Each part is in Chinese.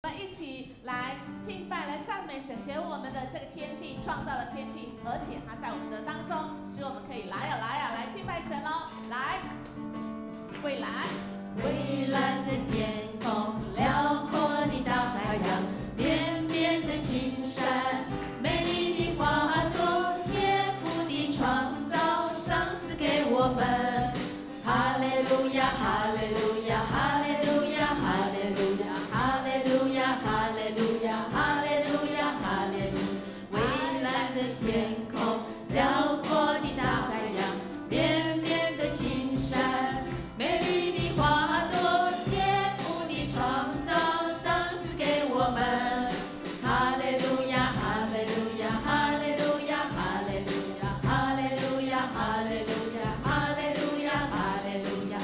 我们一起来敬拜、来赞美神给我们的这个天地，创造了天地，而且他在我们的当中，使我们可以来敬拜神哦！来，蔚蓝，蔚蓝的天空，辽阔的大海洋，连绵的青山，美丽的花朵，天赋的创造，赏赐给我们。哈利路亚，哈利路亚，哈利路亚，哈利路亚，哈利路亚，哈利路亚，哈利路亚，哈利路亚。蔚蓝的天空，辽阔的大海洋，连绵的青山，美丽的花朵，天赋的创造，赏赐给我们。哈利路亚，哈利路亚，哈利路亚，哈利路亚，哈利路亚，哈利路亚，哈利路亚，哈利路亚。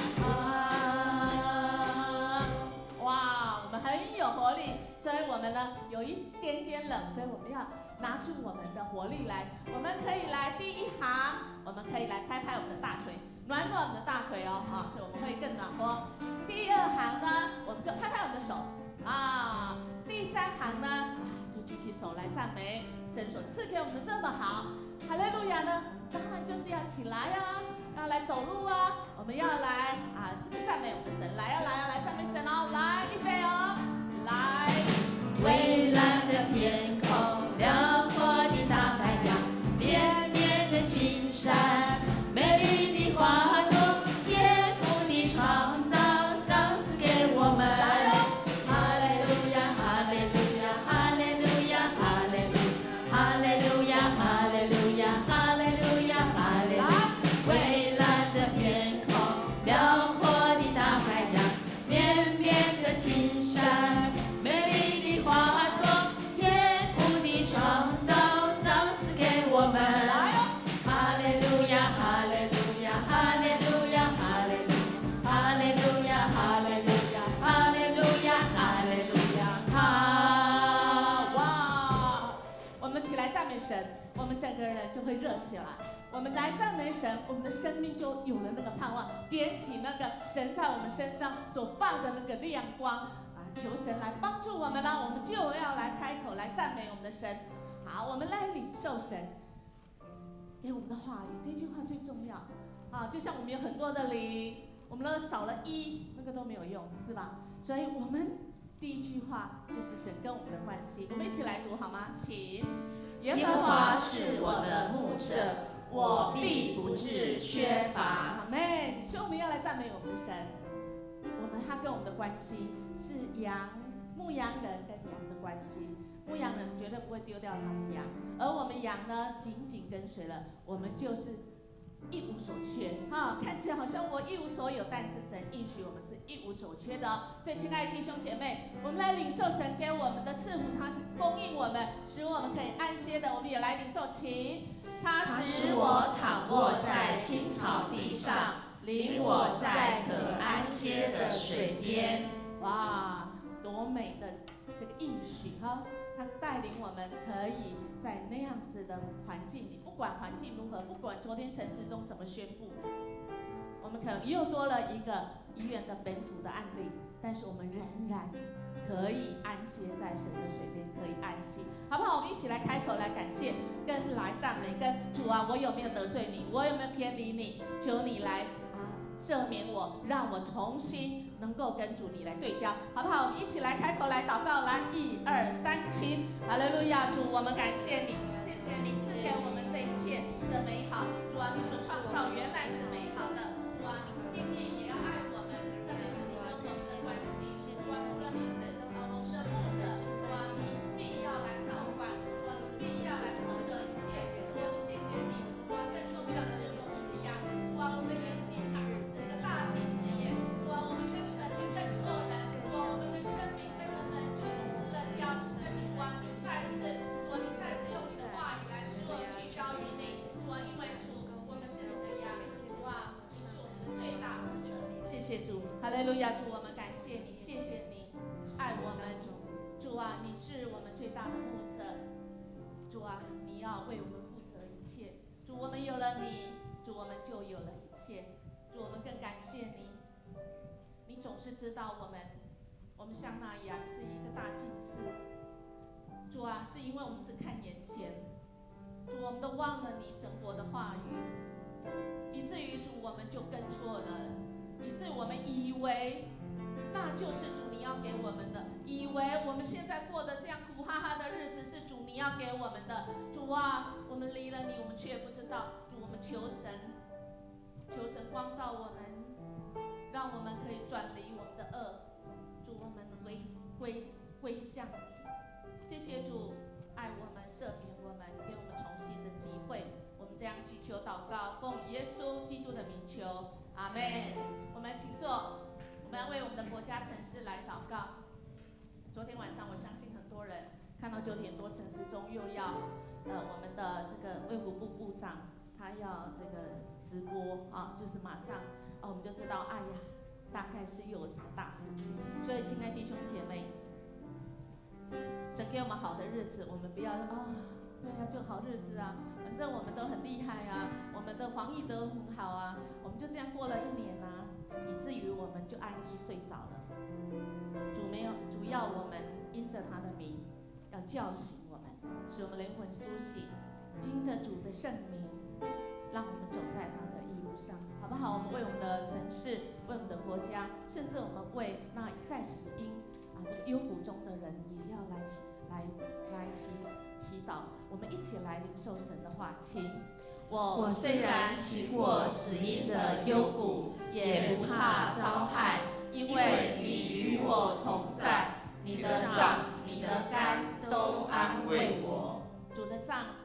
哇，我们很有活力，所以我们呢有一点点冷，所以我们要拿出我们的活力来。我们可以来第一行，我们可以来拍拍我们的大腿，暖暖我们的大腿哦，所以我们会更暖和。第二行呢，我们就拍拍我们的手啊。第三行呢，就举起手来赞美神所赐给我们的这么好。哈利路亚呢，当然就是要起来啊，要来走路啊，我们要来这个赞美我们的神，来赞美神哦，来预备哦，来。蔚蓝的天空，辽阔的大海洋，连绵的青山，美丽的花朵，天赋的创造，赏赐给我们。哈利路亚，哈利路亚，哈利路亚，哈利路亚，哈利路亚，哈利路亚，哈利路亚，哈利路亚。蔚蓝的天空，辽阔的大海洋，绵绵的青山，美丽的花朵，天赋的创造，赏赐给我们。哈利路亚，哈利路亚，哈利路亚，哈利路亚，哈利路亚，哈利路亚，哈利路亚，哈利路亚。哇！我们起来赞美神，我们整个人就会热起来。我们来赞美神，我们的生命就有了那个盼望，点起那个神在我们身上所放的那个亮光。求神来帮助我们啦！我们就要来开口来赞美我们的神。好，我们来领受神给我们的话语，这句话最重要。就像我们有很多的灵，我们都少了一，那个都没有用，是吧？所以我们第一句话就是神跟我们的关系，我们一起来读好吗？请。耶和华是我的牧者，我必不致缺乏。阿们。所以我们要来赞美我们的神。他跟我们的关系是牧羊人跟羊的关系。牧羊人绝对不会丢掉他的羊，而我们羊呢，紧紧跟随了，我们就是一无所缺。看起来好像我一无所有，但是神应许我们是一无所缺的哦。所以，亲爱的弟兄姐妹，我们来领受神给我们的赐福，他是供应我们，使我们可以安歇的。我们也来领受，请他使我躺卧在青草地上，领我在可安歇的水边。哇，多美的这个应许哈！他带领我们可以在那样子的环境里，不管环境如何，不管昨天陈时中怎么宣布，我们可能又多了一个医院的本土的案例，但是我们仍然可以安歇在神的水边，可以安息，好不好？我们一起来开口来感谢，跟来赞美，跟主啊，我有没有得罪你？我有没有偏离你？求你来赦免我，让我重新能够跟主你来对焦，好不好？我们一起来开口来祷告，来1、2、3，起！哈利路亚！主，我们感谢你，谢谢你赐给我们这一切的美好。主啊，你所创造原来是美好的。主啊，你定义也要爱我们，特别是你跟我们的关系。主啊，除了你是我们的牧者，主啊，你必要来掌管，主啊，你必要来负责一切。主啊，我们谢谢你。主啊，更重要的是我们是羊。主啊，我们的眼睛常常是一个大近视眼。主啊，我们根本就跟错人。主啊，我们的生命跟人们就是失了焦。但是主啊，你再次用你的话语来使我们聚焦于你。主啊，因为主，我们是你的羊。主啊，你是我们的最大牧者。谢谢主，哈利路亚！主，我们感谢你，谢谢你爱我们。主啊，你是我们最大的牧者。主啊，你要为我们负责一切。主，我们有了你，主，我们就有了一切。主，我们更感谢你，你总是知道我们我们像那样是一个大祭司。主啊，是因为我们只看眼前，主，我们都忘了你生活的话语，以至于主我们就跟错了，以致我们以为那就是主你要给我们的，以为我们现在过的这样苦哈哈的日子是主你要给我们的。主啊，我们离了你，我们却不知道。主，我们求神光照我们，让我们可以转离我们的恶。主，我们归向你。谢谢主，爱我们，赦免我们，给我们重新的机会。我们这样祈求祷告，奉耶稣基督的名求，阿们。我们请坐。我们要为我们的国家城市来祷告。昨天晚上，我相信很多人看到9点多陈时中又要，我们的这个卫福部部长他要这个直播啊，就是马上我们就知道，哎呀，大概是又有什么大事情。所以，亲爱弟兄姐妹，神给我们好的日子，我们不要对啊，就好日子啊，反正我们都很厉害啊，我们的防疫都很好啊，我们就这样过了1年啊。以至于我们就安逸睡着了。主要我们因着他的名，要叫醒我们，使我们灵魂苏醒，因着主的圣名，让我们走在他的义路上，好不好？我们为我们的城市，为我们的国家，甚至我们为那在死荫这个幽谷中的人，也要来祈祷。我们一起来领受神的话，请。我虽然行过死荫的幽谷，也不怕遭害，因为你与我同在，你的杖、你的竿都安慰我。主的杖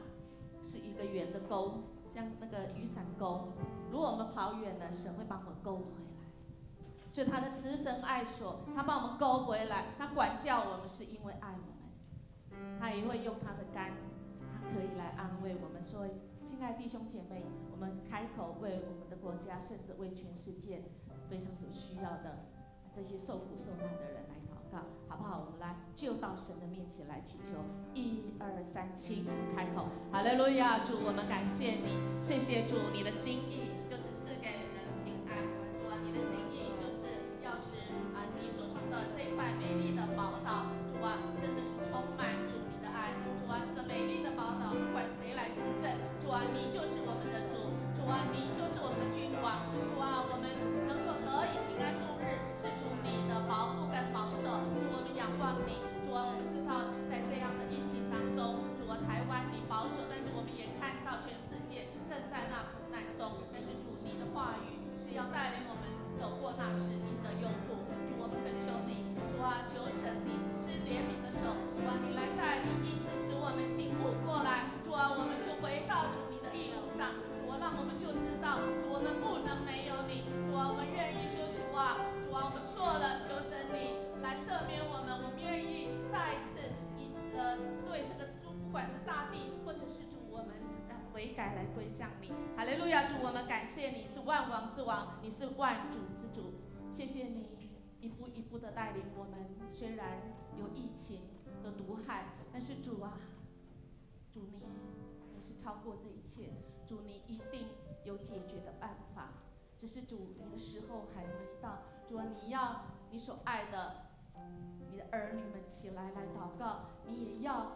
是一个圆的钩，像那个雨伞钩。如果我们跑远了，神会帮我们勾回来。就他的慈神爱所，他帮我们勾回来，他管教我们是因为爱我们，他也会用他的竿，他可以来安慰我们。所以，亲爱的弟兄姐妹，我们开口为我们的国家，甚至为全世界非常有需要的这些受苦受难的人来祷告，好不好？我们来就到神的面前来祈求。1、2、3，请开口。哈利路亚！主，我们感谢你，谢谢主，你的心意就是赐给人平安。主啊，你的心意就是要使你所创造的这块美丽的宝岛，主啊，真的是充满主你的爱。主啊，这个美丽的宝岛，不管谁来执政，主啊，你就是我们的主，主啊，你就是我们的君王，主啊，我们能够可以平安度日，是主你的保护跟保守。主，我们仰望你，主啊，我们知道在这样的疫情当中，主啊，台湾你保守，但是我们也看到全世界正在那苦难中，但是主你的话语是要带领我们走过那死荫的幽谷。主，我们恳求你，主啊，求神你施怜悯的手，主啊，你来带领，因此使我们醒悟过来。主啊，我们就回到主你的义路上。主啊，让我们就知道，主，我们不能没有你。主啊，我们愿意说，主啊，我们错了，求神你来赦免我们。我们愿意再一次对这个不管是大地或者是主，我们悔改来归向你。哈利路亚！主，我们感谢你是万王之王，你是万主之主。谢谢你一步一步的带领我们，虽然有疫情的毒害，但是主啊，主你是超过这一切，主你一定有解决的办法，只是主你的时候还没到。主啊，你要你所爱的你的儿女们起来祷告，你也要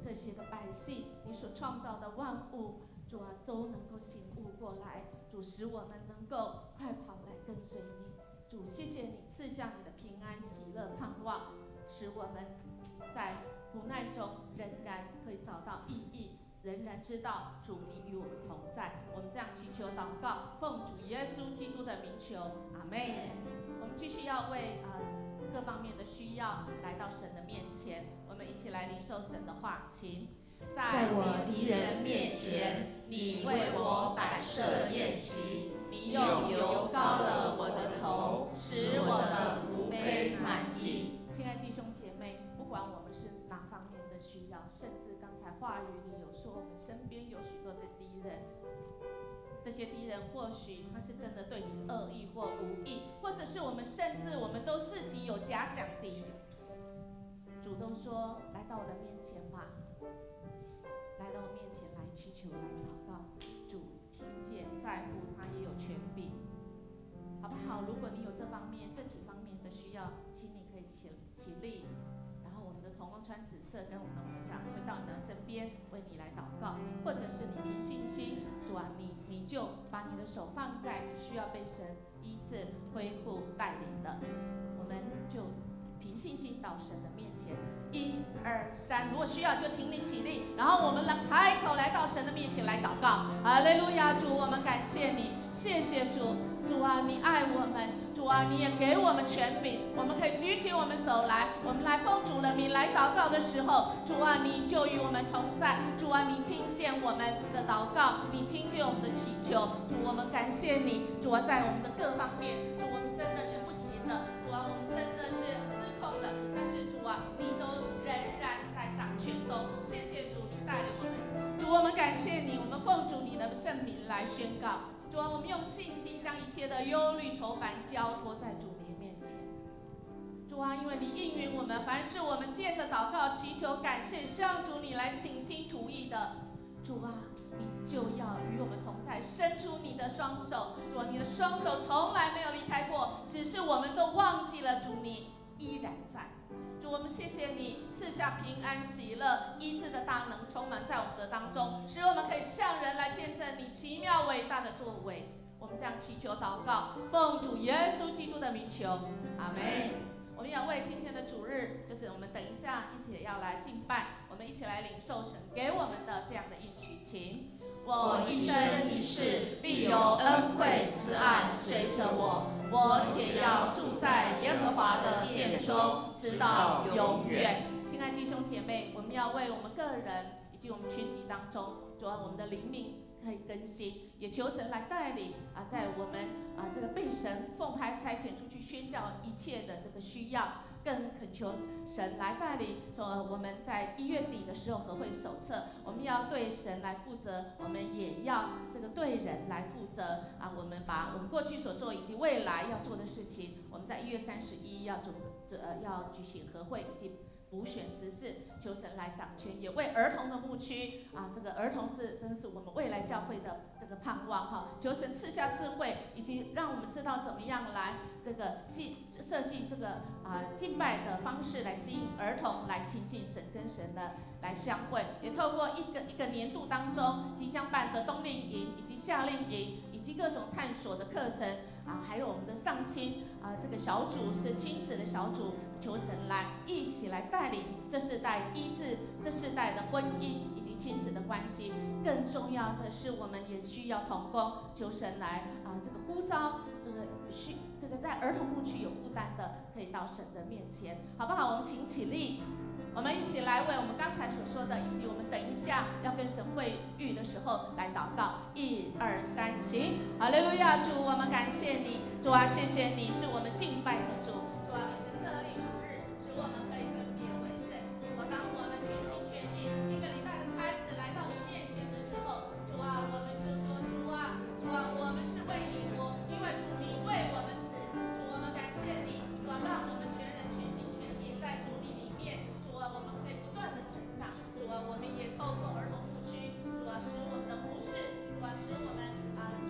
这些的百姓，你所创造的万物，主啊，都能够醒悟过来。主，使我们能够快跑来跟随你。主，谢谢你赐下你的平安、喜乐、盼望，使我们在苦难中仍然可以找到意义，仍然知道主你与我们同在。我们这样祈求祷告，奉主耶稣基督的名求，阿们。我们继续要为各方面的需要来到神的面前，我们一起来领受神的话，请。在我敌人面前，你为我摆设宴席，你用油膏了我的头，使我的福杯满溢。亲爱的弟兄姐妹，不管我们是哪方面的需要，甚至刚才话语里有说，我们身边有许多的敌人。这些敌人或许他是真的对你是恶意或无意，或者是我们甚至我们都自己有假想敌。主动说，来到我的面前吧，来到我面前来祈求来祷告。主听见在乎，他也有权柄，好不好？如果你有这几方面的需要，请你可以起起立，然后我们的同工穿紫色跟我们的牧长会到你的身边为你来祷告，或者是你凭信心，主啊，你就把你的手放在你需要被神医治、恢复、带领的，我们就凭信心到神的面前。1、2、3，如果需要就请你起立，然后我们来开口来到神的面前来祷告。哈利路亚，主，我们感谢你，谢谢主，主啊，你爱我们，主啊，你也给我们权柄，我们可以举起我们手来，我们来奉主的名来祷告的时候，主啊，你就与我们同在，主啊，你听见我们的祷告，你听见我们的祈求，主，我们感谢你，主啊，在我们的各方面，主，我们真的是不行的，主啊，我们真的是失控的，但是主啊，你都仍然在掌权中，谢谢主，你带领我们，主，我们感谢你，我们奉主你的圣名来宣告，主啊，我们用信心将一切的忧虑愁烦交托在主你面前。主啊，因为你应允我们，凡是我们借着祷告祈求感谢向主你来倾心吐意的，主啊，你就要与我们同在，伸出你的双手，主啊，你的双手从来没有离开过，只是我们都忘记了，主你依然在。主，我们谢谢你赐下平安喜乐医治的大能充满在我们的当中，使我们可以向人来见证你奇妙伟大的作为。我们这样祈求祷告，奉主耶稣基督的名求，阿们。我们要为今天的主日，就是我们等一下一起要来敬拜，我们一起来领受神给我们的这样的应许。请我一生一世必有恩惠慈爱随着我，我且要住在耶和华的殿中，直到永远。亲爱的弟兄姐妹，我们要为我们个人以及我们群体当中，主要我们的灵命可以更新，也求神来带领在我们这个被神奉派差遣出去宣教一切的这个需要，更恳求神来带领。我们在1月底的时候和会手册，我们要对神来负责，我们也要这个对人来负责我们把我们过去所做以及未来要做的事情，我们在1月31要举行和会以及补选执事，求神来掌权，也为儿童的牧区这个儿童真是我们未来教会的这个盼望求神赐下智慧，以及让我们知道怎么样来这个设计这个敬拜的方式，来吸引儿童来亲近神，跟神的来相会。也透过一个年度当中即将办的冬令营以及夏令营，以及各种探索的课程还有我们的上亲这个小组是亲子的小组，求神来一起来带领这世代医治这世代的婚姻以及亲子的关系。更重要的是，我们也需要同工，求神来这个呼召这个在儿童牧区有负担的，可以到神的面前，好不好？我们请起立，我们一起来为我们刚才所说的，以及我们等一下要跟神会遇的时候来祷告。1、2、3，请！哈利路亚！主，我们感谢你，主啊，谢谢你是我们敬拜的主，主啊，你是设立主日，使我们可以分别为圣。当我们全心全意一个礼拜的开始来到你面前的时候，主啊，我们就说主啊，我们是为你活，因为主你为我们死。主，我们感谢你，主啊，让我们全人全心全意在主你里面，主啊，我们可以不断的成长。主啊，我们也透过儿童牧区，主啊，使我们的服事，主啊，使我们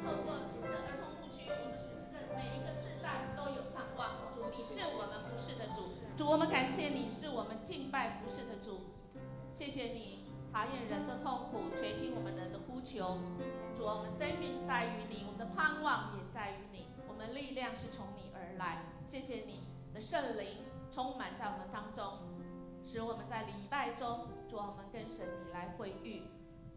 透过这儿童牧区，我们使这个每一个世代都有盼望。主，你是我们服事的主，主，我们感谢你是我们敬拜服事的主，谢谢你察验人的痛苦，垂听我们人的呼求。主，我们生命在于你，我们的盼望也在于你，我们力量是从你而来。谢谢你的圣灵充满在我们当中，使我们在礼拜中，主，我们跟神你来会遇。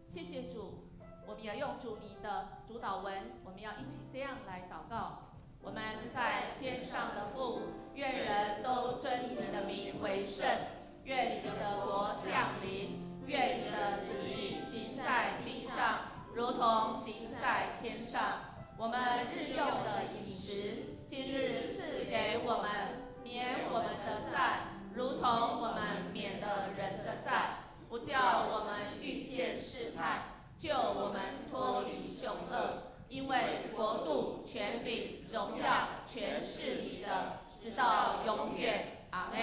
谢谢主，我们要用主你的主导文，我们要一起这样来祷告。我们在天上的父，愿人都尊你的名为圣，愿你的国降临，愿你的旨意行在地上，如同行在天上。我们日用的饮食，今日赐给我们，免我们的债，如同我们免了人的债，不叫我们遇见试探，救我们脱离凶恶。因为国度、权柄、荣耀，全是你的，直到永远。阿们。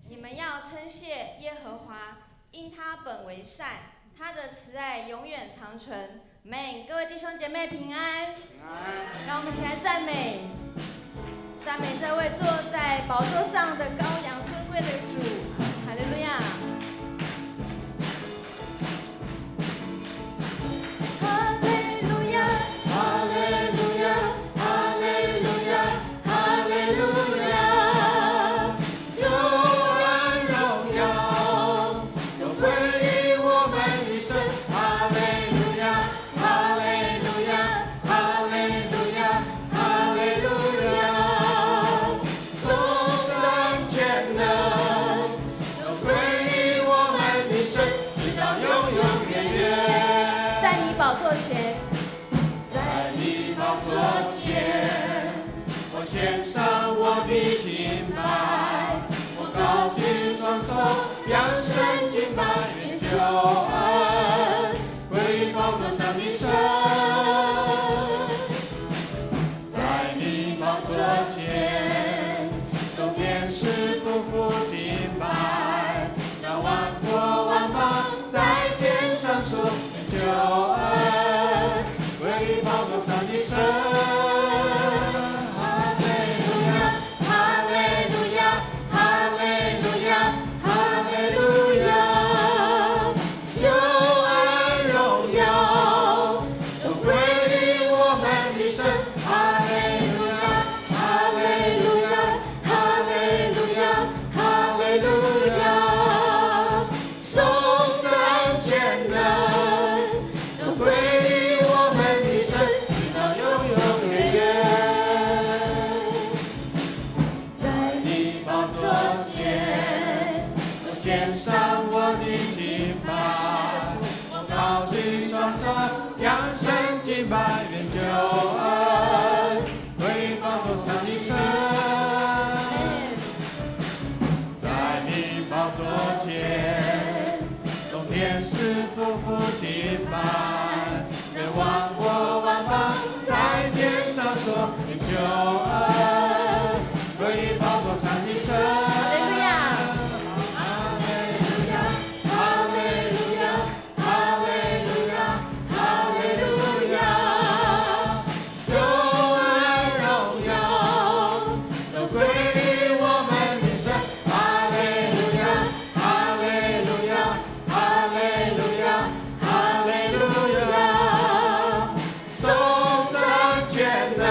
你们要称谢耶和华，因他本为善，他的慈爱永远长存。Amen。各位弟兄姐妹平安。平安。让我们一起来赞美。赞美这位坐在宝座上的羔羊，尊贵的主，哈利路亚。哈利路亚，哈利路亚，哈利路亚，哈利路亚，救恩荣耀都归于我们的神。哈利路亚，哈利路亚，哈利路亚，哈利路亚，颂赞全能都归于我们的神，直到永永远远。在你宝座前，在你宝座前，我献上我的敬拜，我高举双手，扬声敬拜，愿救恩归于宝座上的神。在你宝座前，众天使夫妇敬拜，让万国万邦在天上说，愿救恩归于宝座上的神。哈利路亚，哈利路亚，哈利路亚，哈利路亚，救恩荣耀都归于我们的神。哈利路亚，哈利路亚，哈利路亚，哈利路亚，颂赞全能都归于我们的神，直到永永远远。在你宝座前，我献上我的敬拜，我高举双手，扬声敬拜，愿救恩归于宝座上的神。在你宝座前，众天使夫妇敬拜，愿万国万邦在天上说，愿救恩归于宝座上的神。哈利路亚。哈利路亚，哈利路亚，哈利路亚，哈利路亚，救恩荣耀都归于我们的神。哈利路亚，哈利路亚，哈利路亚，哈利路亚，颂赞全能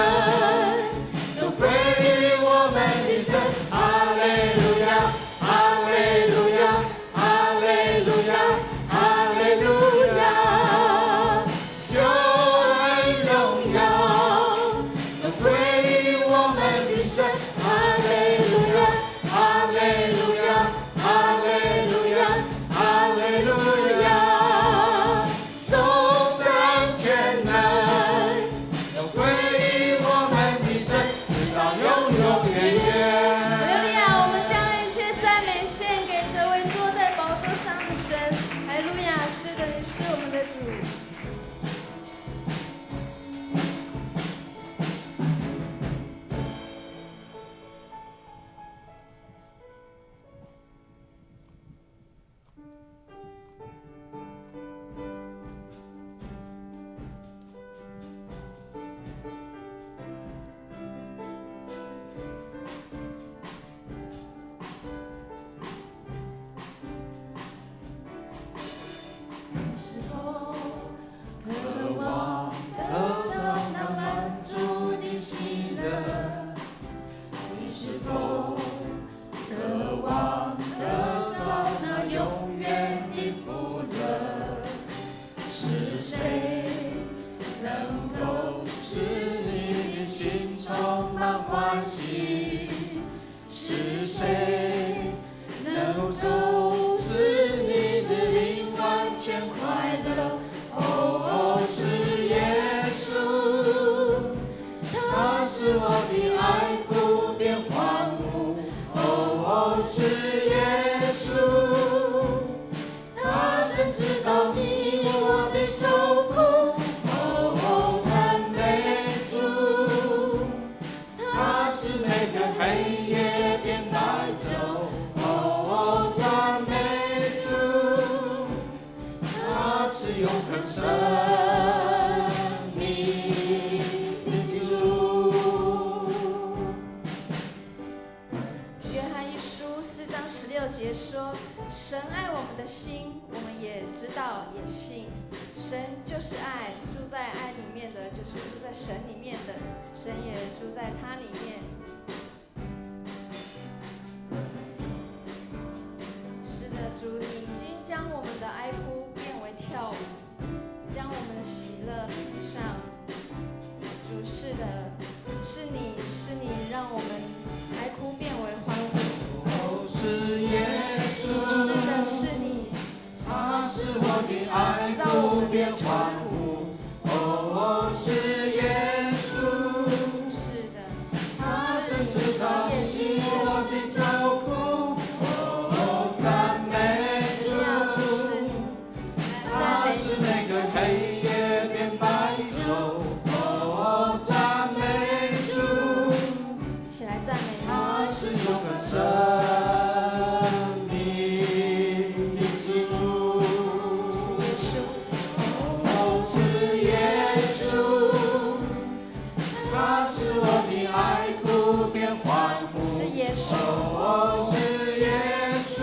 神爱我们的心，我们也知道也信。神就是爱，住在爱里面的，就是住在神里面的，神也住在他里面。是的，主，你已经将我们的哀哭变为跳舞，将我们的喜乐披上。主，是的，是你让我们哀哭变为欢呼。哦，是耶稣，是的，是你，他使我的哀哭变欢呼。哦，是耶稣，是的，他甚至照应我的愁苦。哦，赞美主，是你，他使每个黑夜变白昼。哦，赞美主，一起来赞美你。他是永恒生命的基督。是耶稣，哦，是耶稣，他使我的哀哭变欢呼。是耶稣，哦，是耶稣，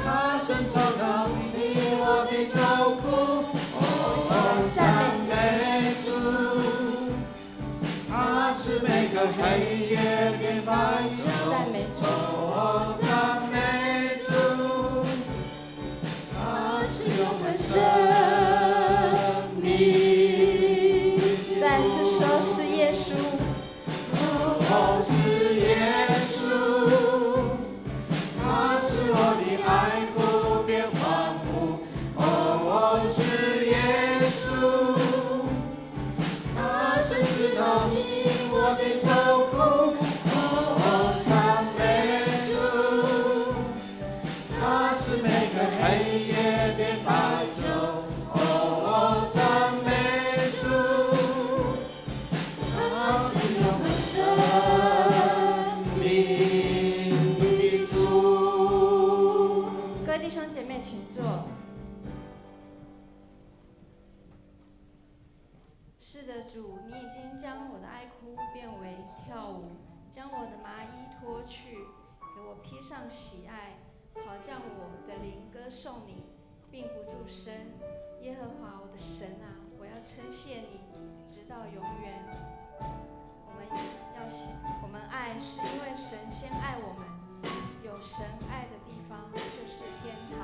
他深藏到你我的愁苦。哦，赞美主，他使每个黑夜变白昼。赞美主。哦，赞美主，他是永恒生命的基督。再次说，是耶稣，哦，是耶稣，他使我的哀哭变欢呼。哦，是耶稣，他甚至到你我的愁苦。哦，赞美主，他使每个黑夜变白昼。哦，赞美主，他是永恒生命的主。各位弟兄姐妹，请坐。是的，主，你已经将我的哀哭变为跳舞，将我的麻衣脱去，给我披上喜爱，好叫我的灵歌颂你，并不住声。耶和华我的神啊，我要称谢你，直到永远。我们爱是因为神先爱我们，有神爱的地方就是天堂。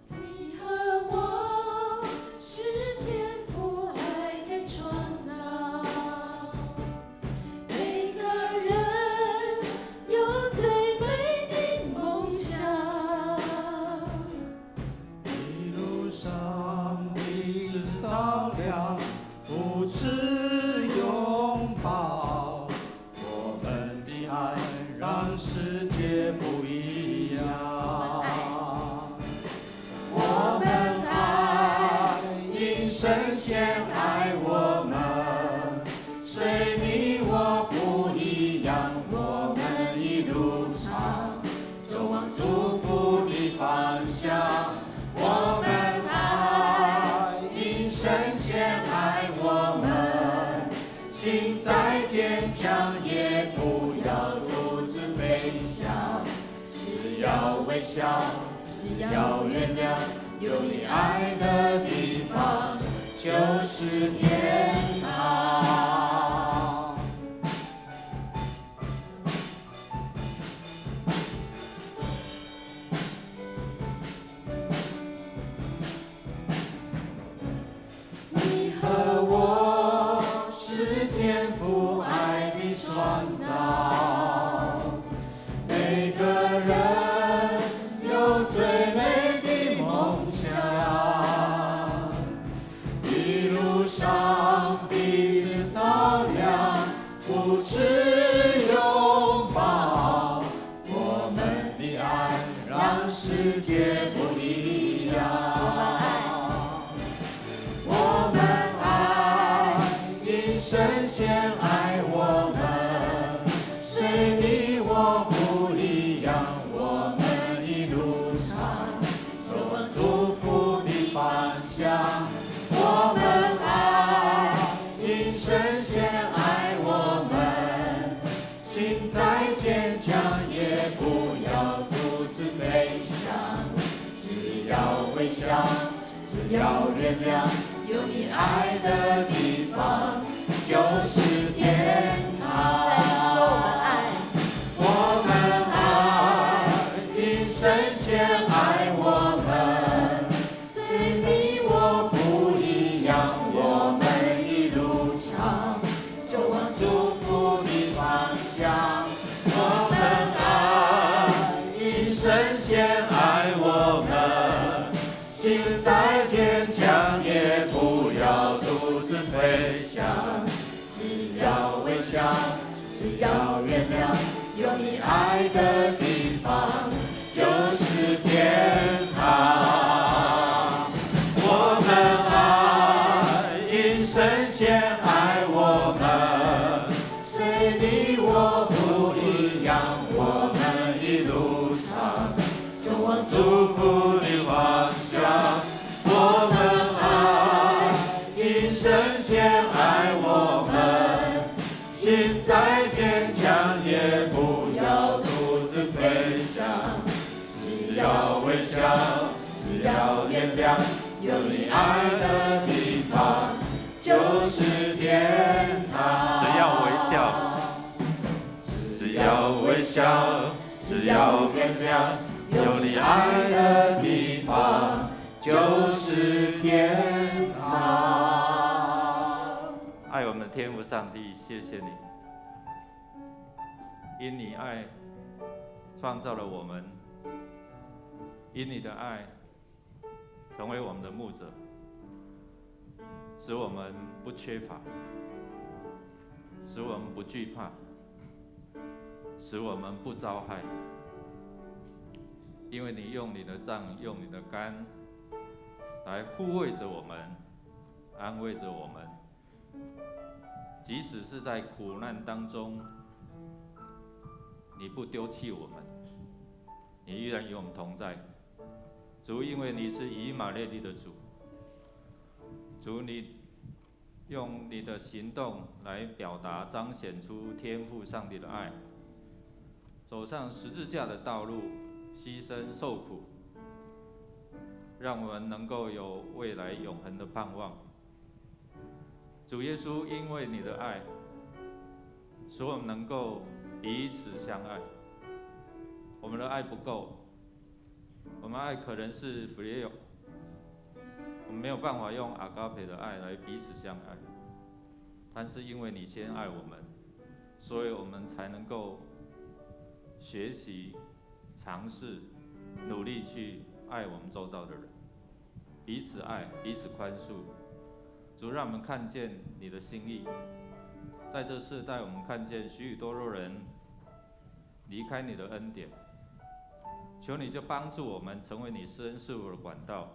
你和我是天父爱的创造，每个人有最美的梦想。一路上彼此照亮，扶持拥抱，我们的爱让世界不一样。我们爱，因神先爱我们，虽你我不一样，我们一路上走往祝福的方向。我们爱，因神先爱我们，心再坚强也不要独自飞翔，只要微笑，只要原谅，有你爱的地方就是天堂。你和我是天父爱的创造，每个人有最美的梦想，一路上彼此照亮，扶持拥抱，我们的爱让世界不一样。我们爱，因神先爱我们，虽你我不一样，我们一路上走往祝福的方向。我们爱，因神先爱笑，只要原谅，有你爱的地方就是天堂。再次说我们爱，我们爱，因神先爱我们，虽你我不一样，我们一路上就往祝福的方向。我们爱，因神先爱我们，心再坚强也不要独自飞翔，只要微笑，只要原谅，有你爱的地方就是天堂。我们爱，因神先爱我们，虽你我不一样，我们一路上就往祝福的方向。我们爱，因神先爱我们，心再坚强也不要独自飞翔，只要微笑，只要原谅，有你爱的地方就是天堂。只要微笑，只要微笑，只要原谅，有你爱的地方就是天堂。爱我们的天父上帝，谢谢你，因你爱创造了我们，因你的爱成为我们的牧者，使我们不缺乏，使我们不惧怕，使我们不遭害。因为你用你的杖，用你的竿来护卫着我们，安慰着我们。即使是在苦难当中，你不丢弃我们，你依然与我们同在。主，因为你是以马内利的主，主，你用你的行动来表达、彰显出天父上帝的爱，走上十字架的道路，牺牲受苦，让我们能够有未来永恒的盼望。主耶稣，因为你的爱，使我们能够彼此相爱。我们的爱不够，我们爱可能是 phileo， 我们没有办法用阿嘎培的爱来彼此相爱。但是因为你先爱我们，所以我们才能够学习、尝试、努力去爱我们周遭的人，彼此爱，彼此宽恕。主，让我们看见你的心意，在这世代，我们看见许多人离开你的恩典，求你就帮助我们成为你施恩施福的管道，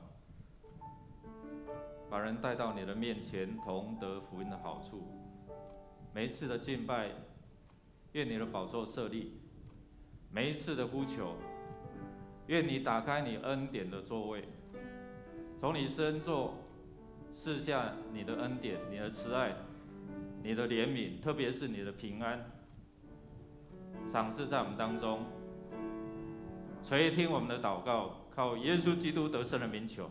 把人带到你的面前，同得福音的好处。每一次的敬拜，愿你的宝座设立；每一次的呼求，愿你打开你恩典的座位，从你施恩座赐下你的恩典、你的慈爱、你的怜悯，特别是你的平安，赏赐在我们当中。垂听我们的祷告，靠耶稣基督得胜的名求，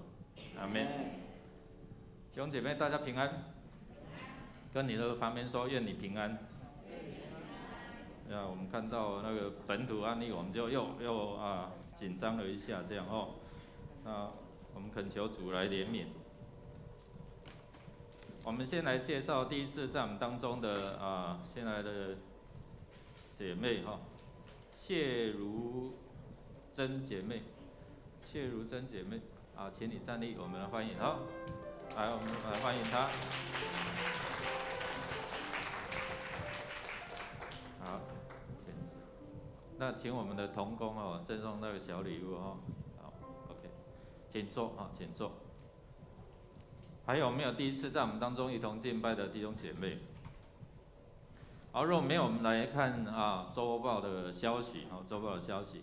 阿们。弟兄姐妹，大家平安。跟你的旁边说，愿你平安。我们看到那个本土案例，我们就又紧张了一下，这样哦。那我们恳求主来怜悯。我们先来介绍第一次在我们当中的先来的姐妹哈，谢如珍姐妹，谢如珍姐妹请你站立，我们来欢迎好，来我们来欢迎她。好，那请我们的同工赠送那个小礼物好 ，OK， 请坐请坐。还有没有第一次在我们当中一同敬拜的弟兄姐妹？好，如果没有，我们来看周报的消息周报的消息。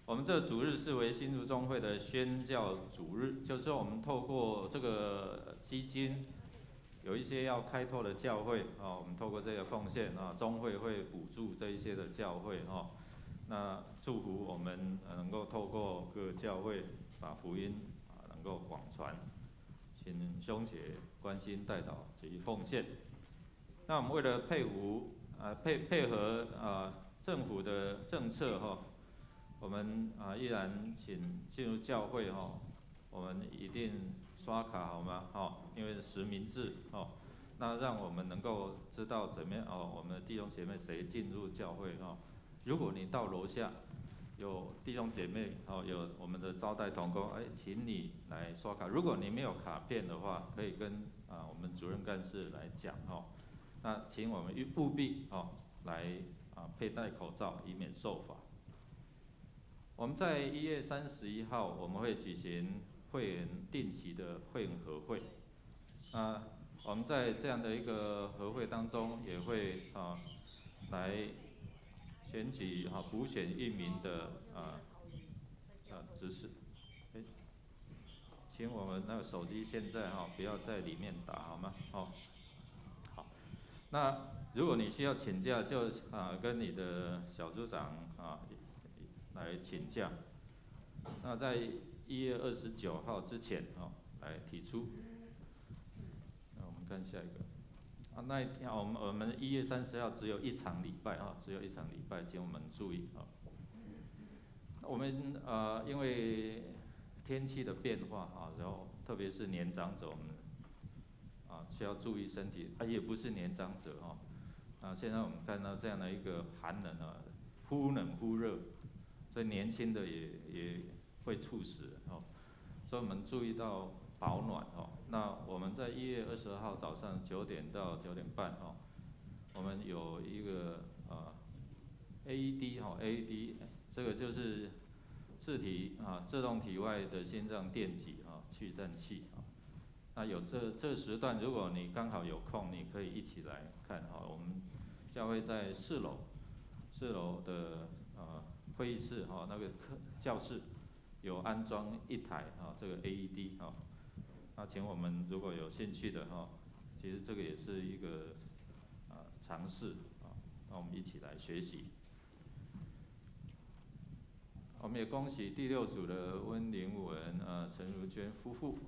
我们这个主日是为新竹中会的宣教主日，就是说我们透过这个基金，有一些要开拓的教会我们透过这个奉献中会会补助这一些的教会那祝福我们能够透过各教会把福音能够广传，请兄姐关心代祷及奉献。那我们为了配合政府的政策我们依然请进入教会我们一定刷卡好吗？因为实名制那让我们能够知道怎么样我们的弟兄姐妹谁进入教会如果你到楼下有弟兄姐妹有我们的招待同工，请你来刷卡。如果你没有卡片的话，可以跟我们主任干事来讲那请我们务必来佩戴口罩，以免受罚。我们在1月31号我们会举行会员定期的会员合会。我们在这样的一个合会当中，也会来选举补选1名的执事。请我们那个手机现在不要在里面打好吗？好。那如果你需要请假，就跟你的小组长来请假。那在1月29号之前来提出。那我们看下一个。那一天我们1月30号只有1场礼拜只有1场礼拜，请我们注意我们因为天气的变化然后特别是年长者，我们需要注意身体，也不是年长者现在我们看到这样的一个寒冷忽冷忽热，所以年轻的也会猝死所以我们注意到保暖那我们在1月22号早上9点到9点半我们有一个AED 这个就是自动体外的心脏电击去颤器那有这时段，如果你刚好有空，你可以一起来看我们教会在4楼的会议室那个教室有安装1台这个 AED那请我们如果有兴趣的其实这个也是一个尝试那我们一起来学习。我们也恭喜第6组的温玲文、陈如娟夫妇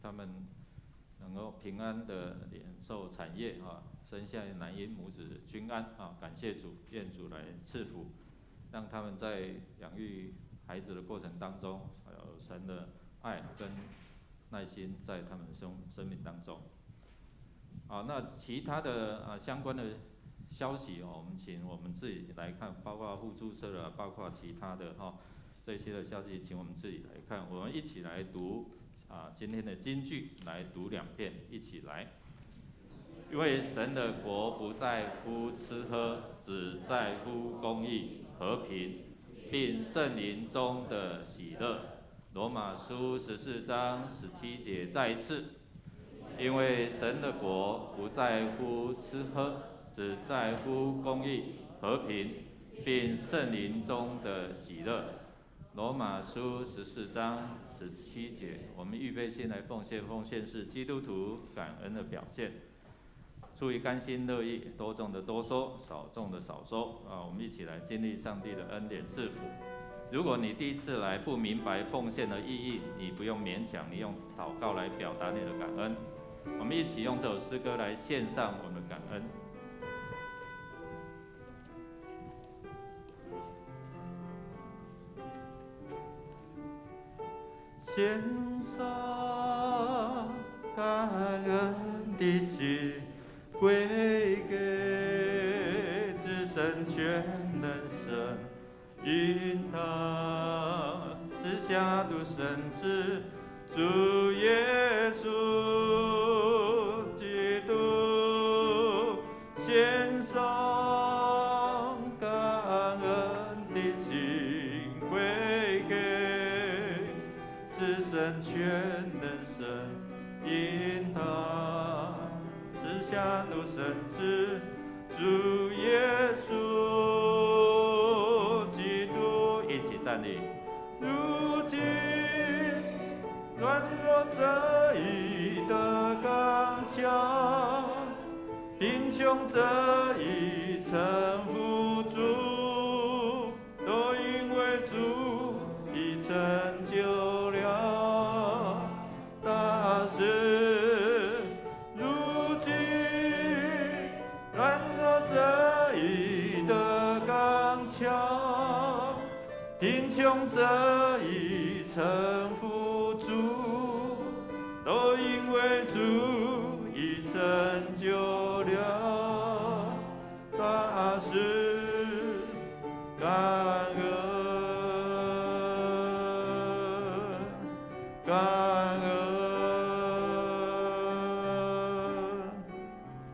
他们能够平安的领受产业生下男婴母子均安感谢主，愿主来赐福，让他们在养育孩子的过程当中有神的爱跟耐心在他们的生命当中。那其他的相关的消息我们请我们自己来看，包括互助社的，包括其他的这些的消息，请我们自己来看。我们一起来读今天的金句，来读2遍，一起来。因为神的国不在乎吃喝，只在乎公义、和平，并圣灵中的喜乐。罗马书14章17节再一次。因为神的国不在乎吃喝，只在乎公义、和平，并圣灵中的喜乐。罗马书14章17节。我们预备心来奉献，奉献是基督徒感恩的表现。出于甘心乐意，多种的多收，少种的少收我们一起来经历上帝的恩典赐福。如果你第一次来不明白奉献的意义，你不用勉强，你用祷告来表达你的感恩。我们一起用这首诗歌来献上我们的感恩。献上感恩的心，归给至神全能神，应当直下独生子主耶稣基督，献上感恩的心，归给至神全能神，应当直下独生子主耶稣基督，一起站立。如今软弱者已得刚强，贫穷者已成富足，都因为主已成就了贫穷这一称呼主，都因为主已成就了大事，感恩，感恩，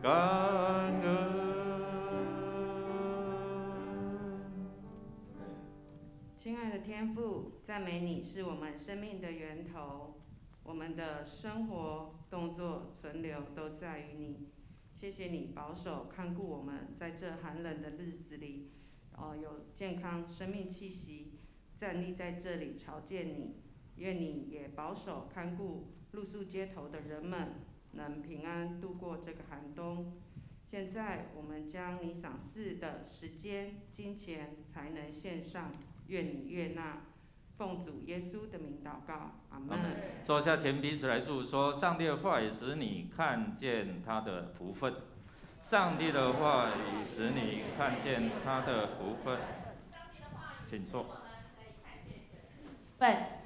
感恩。亲爱的天父，赞美你是我们生命的源头，我们的生活、动作、存留都在于你。谢谢你保守看顾我们，在这寒冷的日子里，有健康生命气息，站立在这里朝见你。愿你也保守看顾露宿街头的人们，能平安度过这个寒冬。现在我们将你赏赐的时间、金钱、才能献上，愿你悦纳。奉主耶稣的名祷告，阿门。坐下前彼此来祝说：上帝的话语使你看见他的福分。上帝的话语使你看见他的福分。请坐。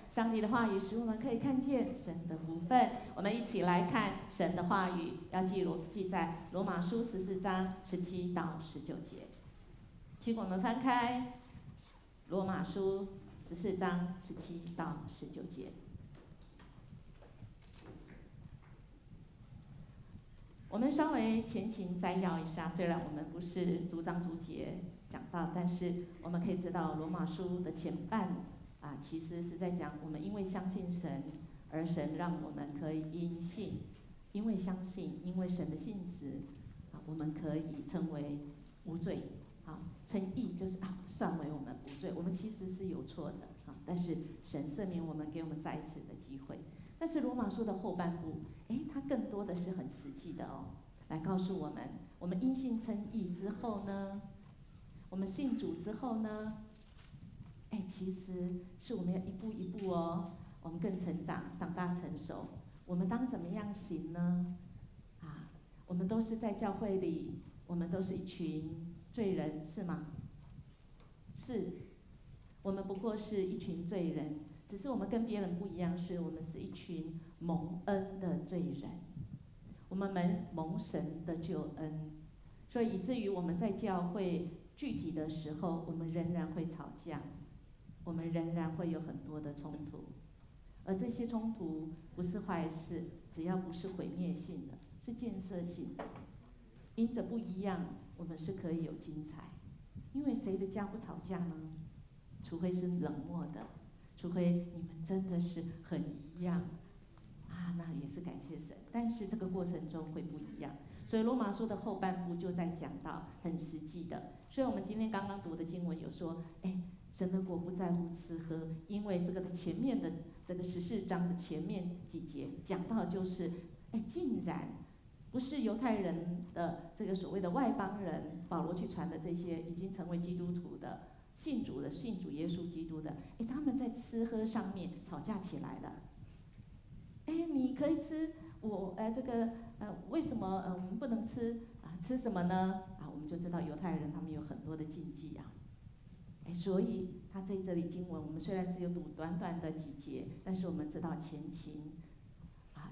上帝的话语使我们可以看见神的福分。我们一起来看神的话语，要记在罗马书14章17到19节。请我们翻开罗马书14章17到19节。我们稍微前情摘要一下，虽然我们不是逐章逐节讲到，但是我们可以知道罗马书的前半其实是在讲我们因为相信神，而神让我们可以因信，因为相信，因为神的信实，我们可以称为无罪。称义就是算为我们无罪，我们其实是有错的但是神赦免我们，给我们再一次的机会。但是罗马书的后半部，它更多的是很实际的来告诉我们，我们因信称义之后呢，我们信主之后呢，其实是我们要一步一步我们更成长，长大成熟。我们当怎么样行呢？我们都是在教会里，我们都是一群罪人，是吗？是，我们不过是一群罪人，只是我们跟别人不一样，是我们是一群蒙恩的罪人，我们蒙神的救恩，所以以至于我们在教会聚集的时候，我们仍然会吵架，我们仍然会有很多的冲突，而这些冲突不是坏事，只要不是毁灭性的，是建设性的。因着不一样，我们是可以有精彩。因为谁的家不吵架呢？除非是冷漠的，除非你们真的是很一样那也是感谢神。但是这个过程中会不一样，所以罗马书的后半部就在讲到很实际的。所以我们今天刚刚读的经文有说，神的国不在乎吃喝，因为这个前面的这个14章的前面几节讲到就是，竟然不是犹太人的这个所谓的外邦人，保罗去传的这些已经成为基督徒的、信主耶稣基督的，他们在吃喝上面吵架起来了。你可以吃，为什么我们不能吃吃什么呢？我们就知道犹太人他们有很多的禁忌所以他在这里经文，我们虽然只有读短短的几节，但是我们知道前情。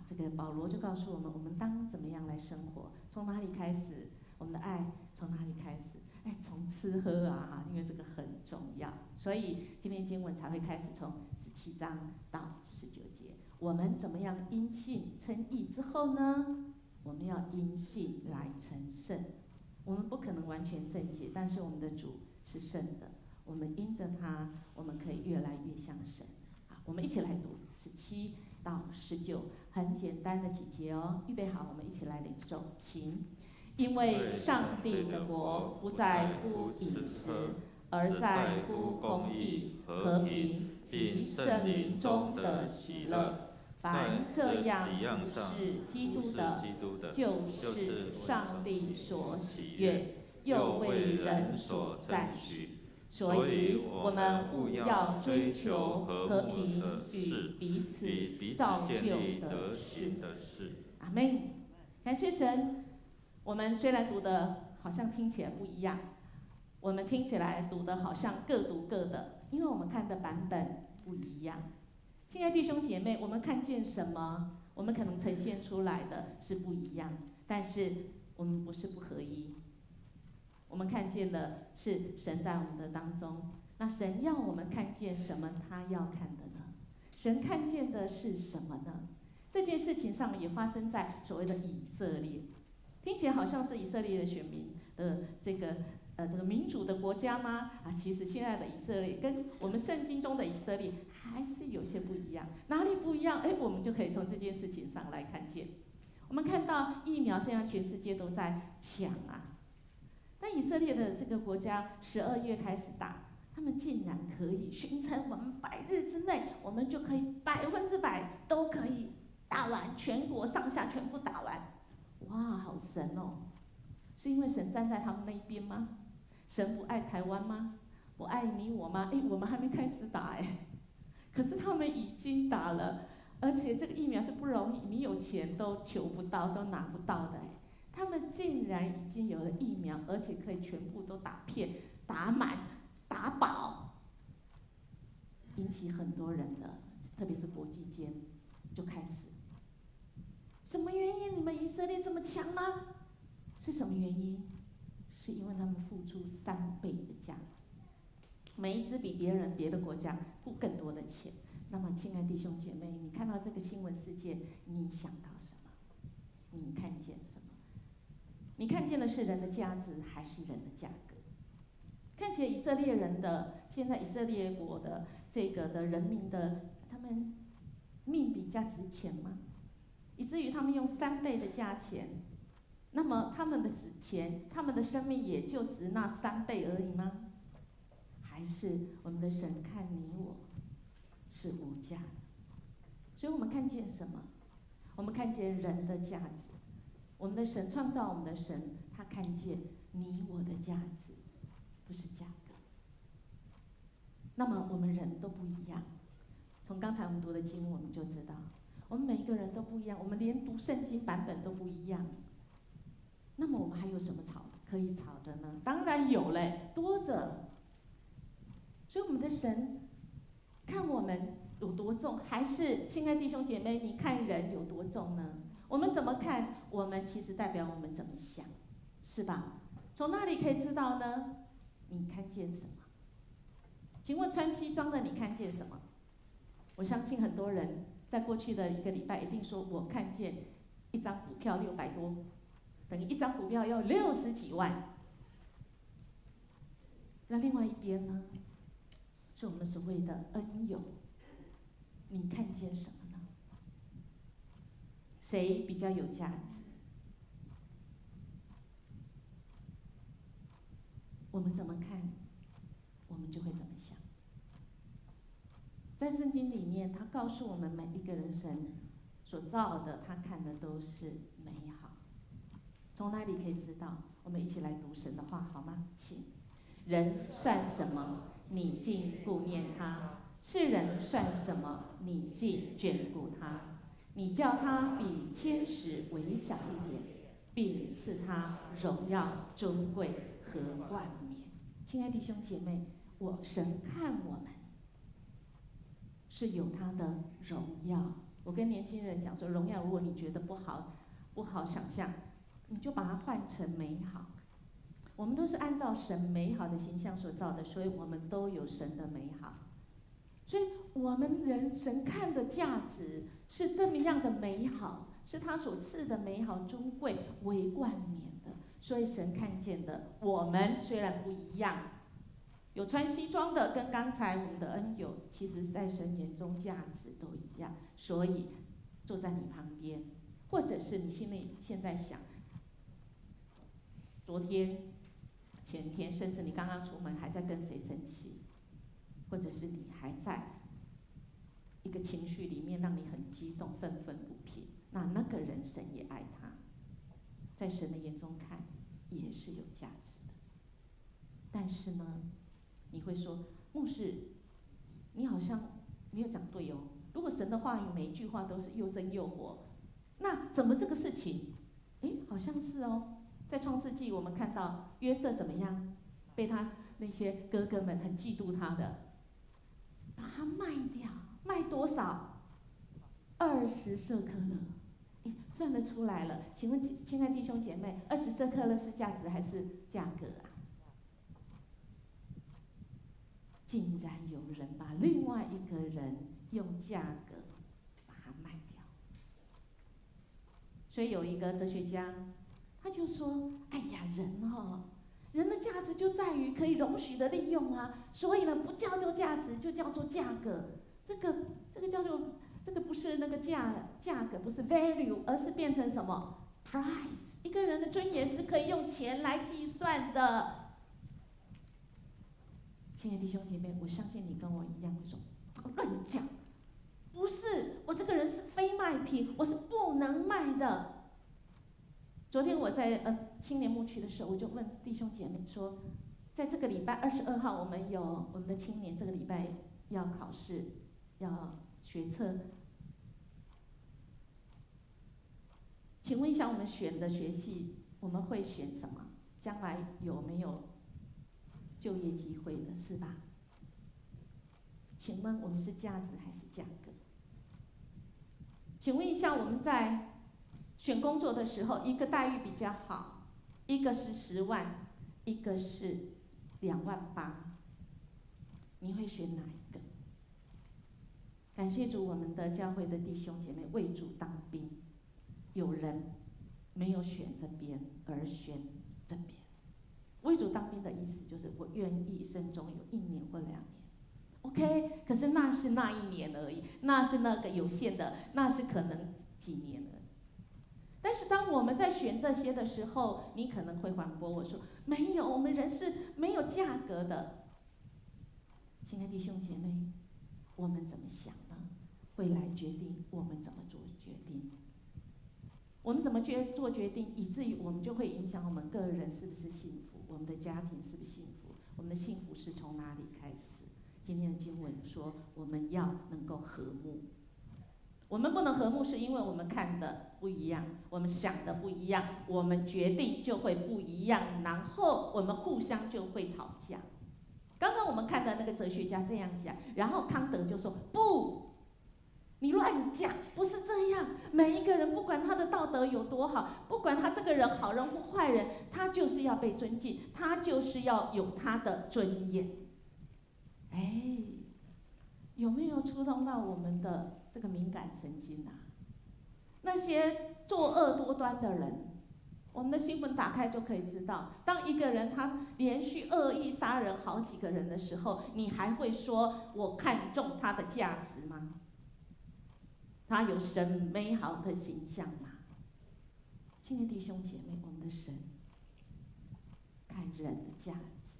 这个保罗就告诉我们，我们当怎么样来生活？从哪里开始？我们的爱从哪里开始？从吃喝因为这个很重要，所以今天经文才会开始从17章到19节。我们怎么样因信称义之后呢？我们要因信来成圣。我们不可能完全圣洁，但是我们的主是圣的，我们因着他，我们可以越来越像神。我们一起来读17到19，很简单的几节预备好，我们一起来领受，请。因为上帝的国不在乎饮食，而在乎公义、和平及圣灵中的喜乐。凡这样服侍基督的，就是上帝所喜悦，又为人所赞许。所以我们务要追求和平与彼此造就的事。阿们。感谢神。我们虽然读的好像听起来不一样，我们听起来读的好像各读各的，因为我们看的版本不一样。亲爱的弟兄姐妹，我们看见什么，我们可能呈现出来的是不一样，但是我们不是不合一。我们看见的是神在我们的当中，那神要我们看见什么？他要看的呢？神看见的是什么呢？这件事情上也发生在所谓的以色列，听起来好像是以色列的选民的这个民主的国家吗？其实现在的以色列跟我们圣经中的以色列还是有些不一样。哪里不一样？我们就可以从这件事情上来看见。我们看到疫苗现在全世界都在抢啊，但以色列的这个国家12月开始打，他们竟然可以宣称我们100日之内，我们就可以100%都可以打完，全国上下全部打完。哇，好神哦！是因为神站在他们那一边吗？神不爱台湾吗？不爱你我吗？我们还没开始打可是他们已经打了，而且这个疫苗是不容易，你有钱都求不到，都拿不到的他们竟然已经有了疫苗，而且可以全部都打遍、打满、打饱，引起很多人的，特别是国际间就开始，什么原因？你们以色列这么强吗？是什么原因？是因为他们付出3倍的价，每一支比别的国家付更多的钱。那么，亲爱的弟兄姐妹，你看到这个新闻事件，你想到什么？你看见什么？你看见的是人的价值，还是人的价格？看起来以色列人的，现在以色列国的这个的人民的，他们命比较值钱吗？以至于他们用3倍的价钱，那么他们的钱，他们的生命也就值那3倍而已吗？还是我们的神看你我是无价的？所以我们看见什么？我们看见人的价值。我们的神创造我们的神，他看见你我的价值，不是价格。那么我们人都不一样。从刚才我们读的经文，我们就知道，我们每一个人都不一样，我们连读圣经版本都不一样。那么我们还有什么可以吵的呢？当然有嘞，多着。所以我们的神看我们有多重，还是亲爱弟兄姐妹，你看人有多重呢？我们怎么看，我们其实代表我们怎么想，是吧？从哪里可以知道呢？你看见什么？请问穿西装的你看见什么？我相信很多人在过去的1个礼拜一定说，我看见一张股票600多，等于一张股票要60几万。那另外一边呢，是我们所谓的恩友，你看见什么呢？谁比较有价值？我们怎么看，我们就会怎么想。在圣经里面，他告诉我们每一个人神所造的，他看的都是美好。从哪里可以知道？我们一起来读神的话好吗？请。人算什么？你竟顾念他；世人算什么？你竟眷顾他。你叫他比天使微小一点，并赐他荣耀、尊贵和冠冕。亲爱的弟兄姐妹，神看我们是有他的荣耀。我跟年轻人讲说，荣耀如果你觉得不好想象，你就把它换成美好。我们都是按照神美好的形象所造的，所以我们都有神的美好。所以我们神看的价值是这么样的美好，是他所赐的美好、尊贵、为冠冕的。所以神看见的，我们虽然不一样，有穿西装的跟刚才我们的恩友，其实在神眼中价值都一样。所以坐在你旁边，或者是你心里现在想，昨天、前天，甚至你刚刚出门还在跟谁生气，或者是你还在一个情绪里面让你很激动、愤愤不平，那个人神也爱他，在神的眼中看也是有价值的。但是呢，你会说，牧师，你好像没有讲对哦。如果神的话语每一句话都是又真又活，那怎么这个事情，好像是哦。在创世纪我们看到约瑟怎么样被他那些哥哥们很嫉妒他的，把它卖掉，卖多少？20舍客勒。算得出来了。请问亲爱弟兄姐妹，20舍客勒是价值还是价格啊？竟然有人把另外一个人用价格把它卖掉。所以有一个哲学家，他就说：“哎呀，人的价值就在于可以容许的利用啊，所以呢，不叫做价值，就叫做价格。这个叫做。”这个不是那个价格，不是 value， 而是变成什么 price。一个人的尊严是可以用钱来计算的。亲爱的弟兄姐妹，我相信你跟我一样会说，乱讲，不是，我这个人是非卖品，我是不能卖的。昨天我在青年牧区的时候，我就问弟兄姐妹说，在这个礼拜22号，我们有我们的青年这个礼拜要考试，要学测。请问一下，我们选的学系，我们会选什么？将来有没有就业机会的，是吧？请问我们是价值还是价格？请问一下，我们在选工作的时候，一个待遇比较好，一个是10万，一个是2万8，你会选哪一个？感谢主，我们的教会的弟兄姐妹为主当兵。有人没有选这边，而选这边。为主当兵的意思就是，我愿意一生中有1年或2年 ，OK？ 可是那是那1年而已，那是那个有限的，那是可能几年而已。但是当我们在选这些的时候，你可能会反驳我说：“没有，我们人是没有价格的。”亲爱的弟兄姐妹，我们怎么想呢？会来决定我们怎么做决定。我们怎么做决定，以至于我们就会影响我们个人是不是幸福，我们的家庭是不是幸福，我们的幸福是从哪里开始？今天的经文说，我们要能够和睦。我们不能和睦，是因为我们看的不一样，我们想的不一样，我们决定就会不一样，然后我们互相就会吵架。刚刚我们看的那个哲学家这样讲，然后康德就说不。你乱讲，不是这样。每一个人，不管他的道德有多好，不管他这个人好人或坏人，他就是要被尊敬，他就是要有他的尊严。哎，有没有触动到我们的这个敏感神经啊？那些作恶多端的人，我们的新闻打开就可以知道，当一个人他连续恶意杀人好几个人的时候，你还会说我看重他的价值吗？他有神美好的形象吗？亲爱的弟兄姐妹，我们的神看人的价值。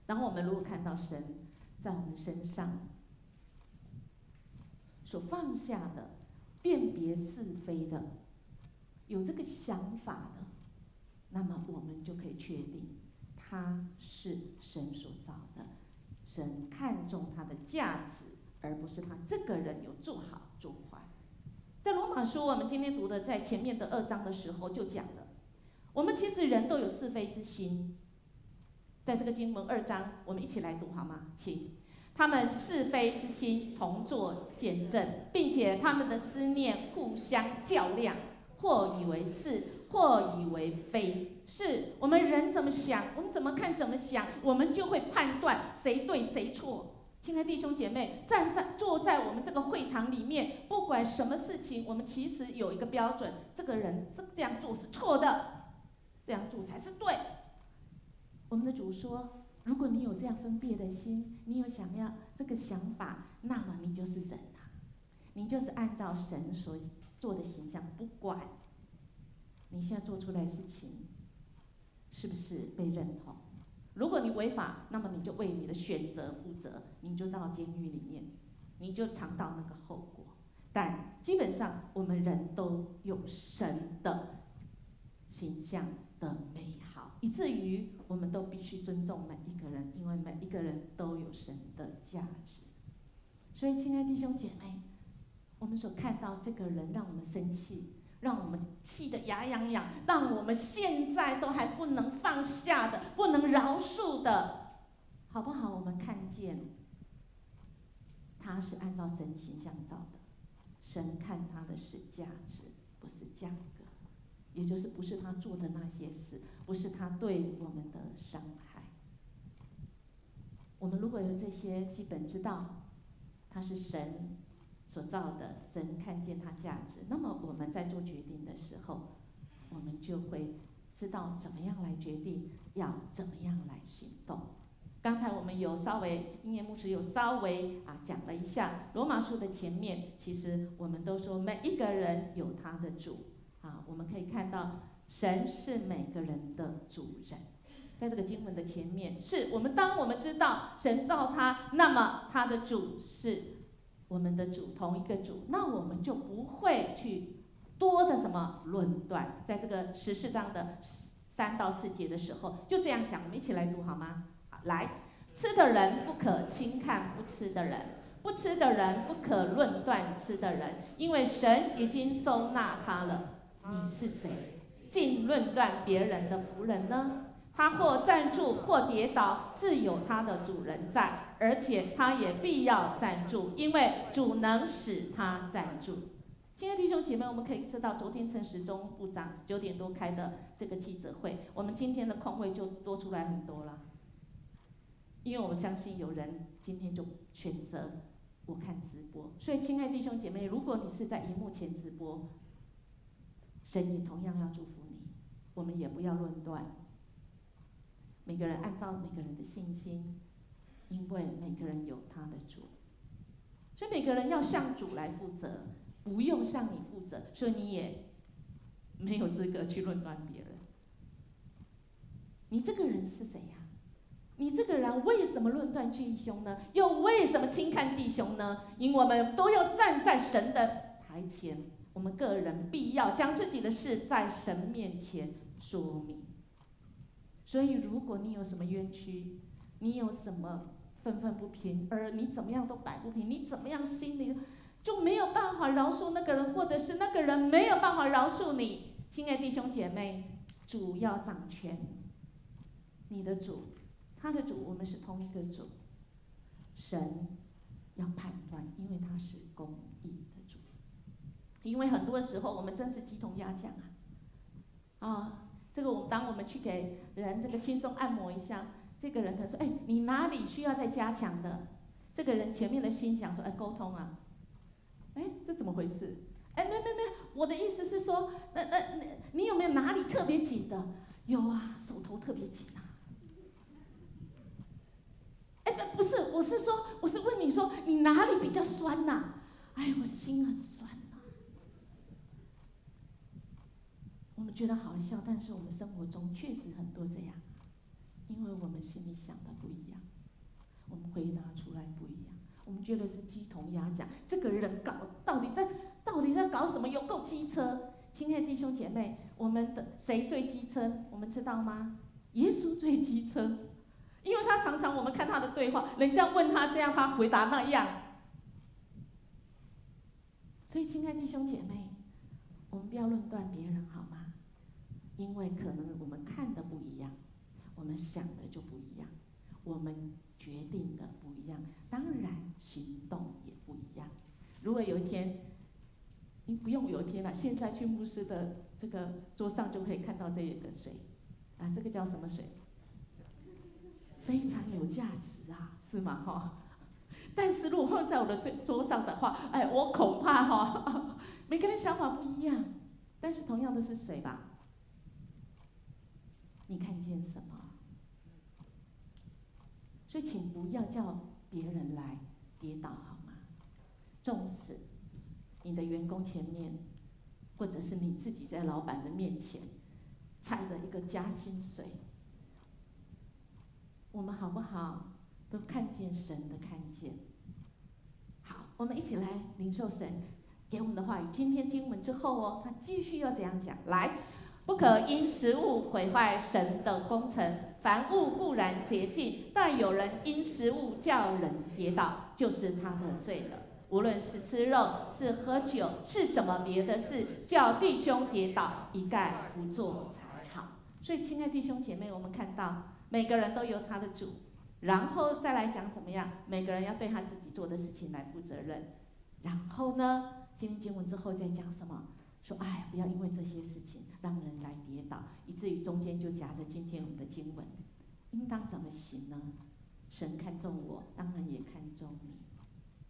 然后我们如果看到神在我们身上所放下的、辨别是非的、有这个想法的，那么我们就可以确定他是神所造的。神看重他的价值，而不是他这个人有做好做坏。在罗马书，我们今天读的在前面的2章的时候就讲了，我们其实人都有是非之心。在这个经文2章，我们一起来读好吗？请。他们是非之心同作见证，并且他们的思念互相较量，或以为是，或以为非。是我们人怎么想，我们怎么看怎么想，我们就会判断谁对谁错。亲爱的弟兄姐妹，坐在我们这个会堂里面，不管什么事情，我们其实有一个标准：这个人这样做是错的，这样做才是对。我们的主说，如果你有这样分别的心，你有想要这个想法，那么你就是人啊，你就是按照神所做的形象，不管你现在做出来的事情是不是被认同。如果你违法，那么你就为你的选择负责，你就到监狱里面，你就尝到那个后果。但基本上，我们人都有神的形象的美好，以至于我们都必须尊重每一个人，因为每一个人都有神的价值。所以，亲爱的弟兄姐妹，我们所看到这个人让我们生气，让我们气得牙痒痒，让我们现在都还不能放下的，不能饶恕的，好不好？我们看见他是按照神形象造的，神看他的是价值，不是价格，也就是不是他做的那些事，不是他对我们的伤害。我们如果有这些基本知道，他是神所造的，神看见他价值，那么我们在做决定的时候，我们就会知道怎么样来决定，要怎么样来行动。刚才我们有稍微，英业牧师有稍微讲了一下罗马书的前面，其实我们都说每一个人有他的主我们可以看到神是每个人的主人。在这个经文的前面，是我们当我们知道神造他，那么他的主是我们的主，同一个主，那我们就不会去多的什么论断。在这个14章的3到4节的时候，就这样讲，我们一起来读好吗？好，来，吃的人不可轻看不吃的人，不吃的人不可论断吃的人，因为神已经收纳他了。你是谁，竟论断别人的仆人呢？他或站住，或跌倒，自有他的主人在，而且他也必要站住，因为主能使他站住。亲爱的弟兄姐妹，我们可以知道，昨天陈时中部长9点多开的这个记者会，我们今天的空位就多出来很多了，因为我们相信有人今天就选择我看直播。所以，亲爱的弟兄姐妹，如果你是在荧幕前直播，神也同样要祝福你，我们也不要论断。每个人按照每个人的信心，因为每个人有他的主，所以每个人要向主来负责，不用向你负责，所以你也没有资格去论断别人。你这个人是谁呀？你这个人为什么论断弟兄呢？又为什么轻看弟兄呢？因为我们都要站在神的台前，我们个人必要将自己的事在神面前说明。所以，如果你有什么冤屈，你有什么愤愤不平，而你怎么样都摆不平，你怎么样心里就没有办法饶恕那个人，或者是那个人没有办法饶恕你，亲爱的弟兄姐妹，主要掌权，你的主，他的主，我们是同一个主，神要判断，因为他是公义的主。因为很多时候我们真是鸡同鸭讲这个当我们去给人这个轻松按摩一下，这个人可能说，你哪里需要再加强的？这个人前面的心想说，沟通啊，这怎么回事？没，我的意思是说，你有没有哪里特别紧的？有啊，手头特别紧啊。不是，我是问你说，你哪里比较酸呐？我心很酸。我们觉得好笑，但是我们生活中确实很多这样，因为我们心里想的不一样，我们回答出来不一样，我们觉得是鸡同鸭讲，这个人到底在搞什么？有够机车！亲爱的弟兄姐妹，我们的谁最机车？我们知道吗？耶稣最机车，因为他常常我们看他的对话，人家问他这样，他回答那样。所以，亲爱的弟兄姐妹，我们不要论断别人，好吗？因为可能我们看的不一样，我们想的就不一样，我们决定的不一样，当然行动也不一样。如果有一天，你不用有一天了，现在去牧师的这个桌上就可以看到这个水，这个叫什么水？非常有价值是吗？但是如果放在我的桌上的话，我恐怕每个人想法不一样，但是同样都是水吧。你看见什么？所以请不要叫别人来跌倒，好吗？纵使你的员工前面，或者是你自己在老板的面前，踩着一个加薪水，我们好不好都看见神的看见？好，我们一起来领受神给我们的话语。今天经文之后他继续要怎样讲？来。不可因食物毁坏神的工程，凡物固然洁净，但有人因食物叫人跌倒，就是他的罪了。无论是吃肉，是喝酒，是什么别的事，叫弟兄跌倒，一概不做才好。所以，亲爱弟兄姐妹，我们看到每个人都有他的主，然后再来讲怎么样，每个人要对他自己做的事情来负责任。然后呢，今天经文之后再讲什么？说哎，不要因为这些事情让人来跌倒，以至于中间就夹着今天我们的经文，应当怎么行呢？神看重我，当然也看重你。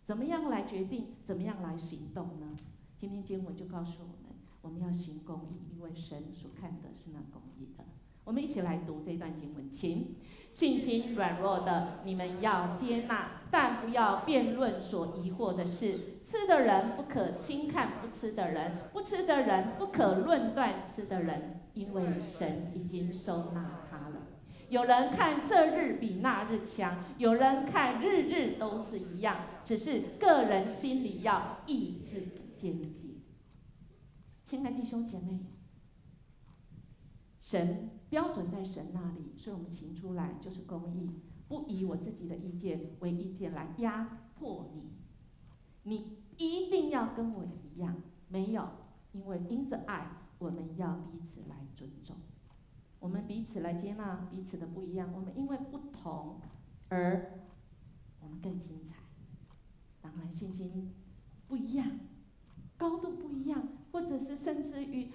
怎么样来决定？怎么样来行动呢？今天经文就告诉我们，我们要行公义，因为神所看的是那公义的。我们一起来读这段经文，请。信心软弱的，你们要接纳，但不要辩论所疑惑的事。吃的人不可轻看不吃的人，不吃的人不可论断吃的人，因为神已经收纳他了。有人看这日比那日强，有人看日日都是一样，只是个人心里要意志坚定。亲爱的弟兄姐妹，神标准在神那里，所以我们行出来就是公义，不以我自己的意见为意见来压迫你。你一定要跟我一样，没有，因为因着爱，我们要彼此来尊重，我们彼此来接纳彼此的不一样，我们因为不同而我们更精彩。当然，信心不一样，高度不一样，或者是甚至于。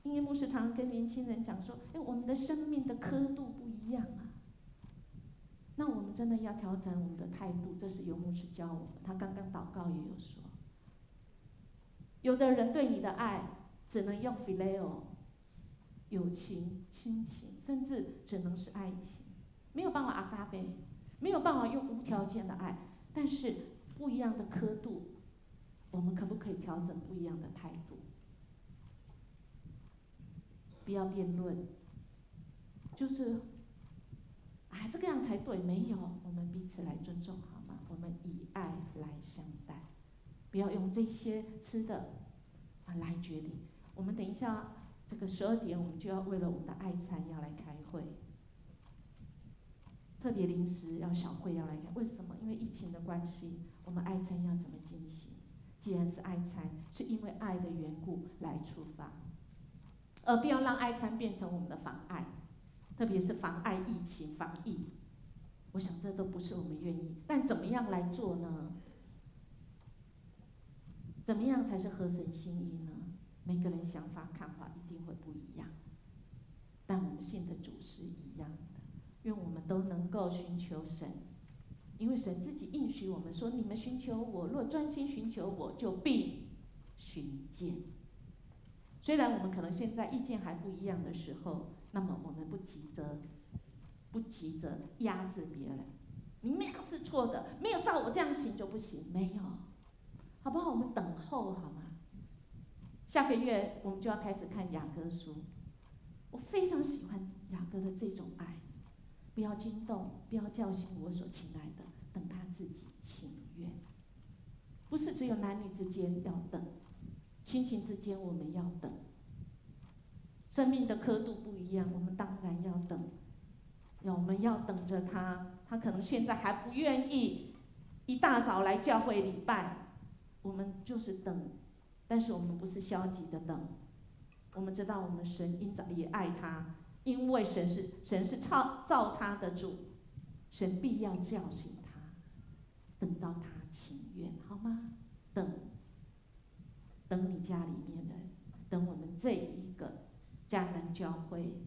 因为牧师常常跟年轻人讲说，我们的生命的刻度不一样啊。那我们真的要调整我们的态度，这是由牧师教我们。他刚刚祷告也有说，有的人对你的爱只能用 phileo 友情、亲情，甚至只能是爱情，没有办法agape，没有办法用无条件的爱。但是不一样的刻度，我们可不可以调整不一样的态度？不要辩论，就是哎，这个样才对，没有，我们彼此来尊重好吗？我们以爱来相待，不要用这些吃的来决定。我们等一下这个12点，我们就要为了我们的爱餐要来开会，特别临时要小会要来开。为什么？因为疫情的关系，我们爱餐要怎么进行？既然是爱餐，是因为爱的缘故来出发。而不要让爱餐变成我们的妨碍，特别是妨碍疫情防疫。我想这都不是我们愿意。但怎么样来做呢？怎么样才是合神心意呢？每个人想法看法一定会不一样，但我们信的主是一样的。愿我们都能够寻求神，因为神自己应许我们说：“你们寻求我，若专心寻求我，就必寻见。”虽然我们可能现在意见还不一样的时候，那么我们不急着压制别人。你们俩是错的，没有照我这样行就不行，没有，好不好？我们等候好吗？下个月我们就要开始看雅歌书，我非常喜欢雅歌的这种爱，不要惊动，不要叫醒我所亲爱的，等他自己情愿。不是只有男女之间要等。亲情之间我们要等，生命的刻度不一样，我们当然要等。我们要等着他，他可能现在还不愿意一大早来教会礼拜，我们就是等。但是我们不是消极的等，我们知道我们神因着也爱他，因为神是造他的主，神必要叫醒他，等到他情愿，好吗？等你家里面的人，等我们这一个迦南教会，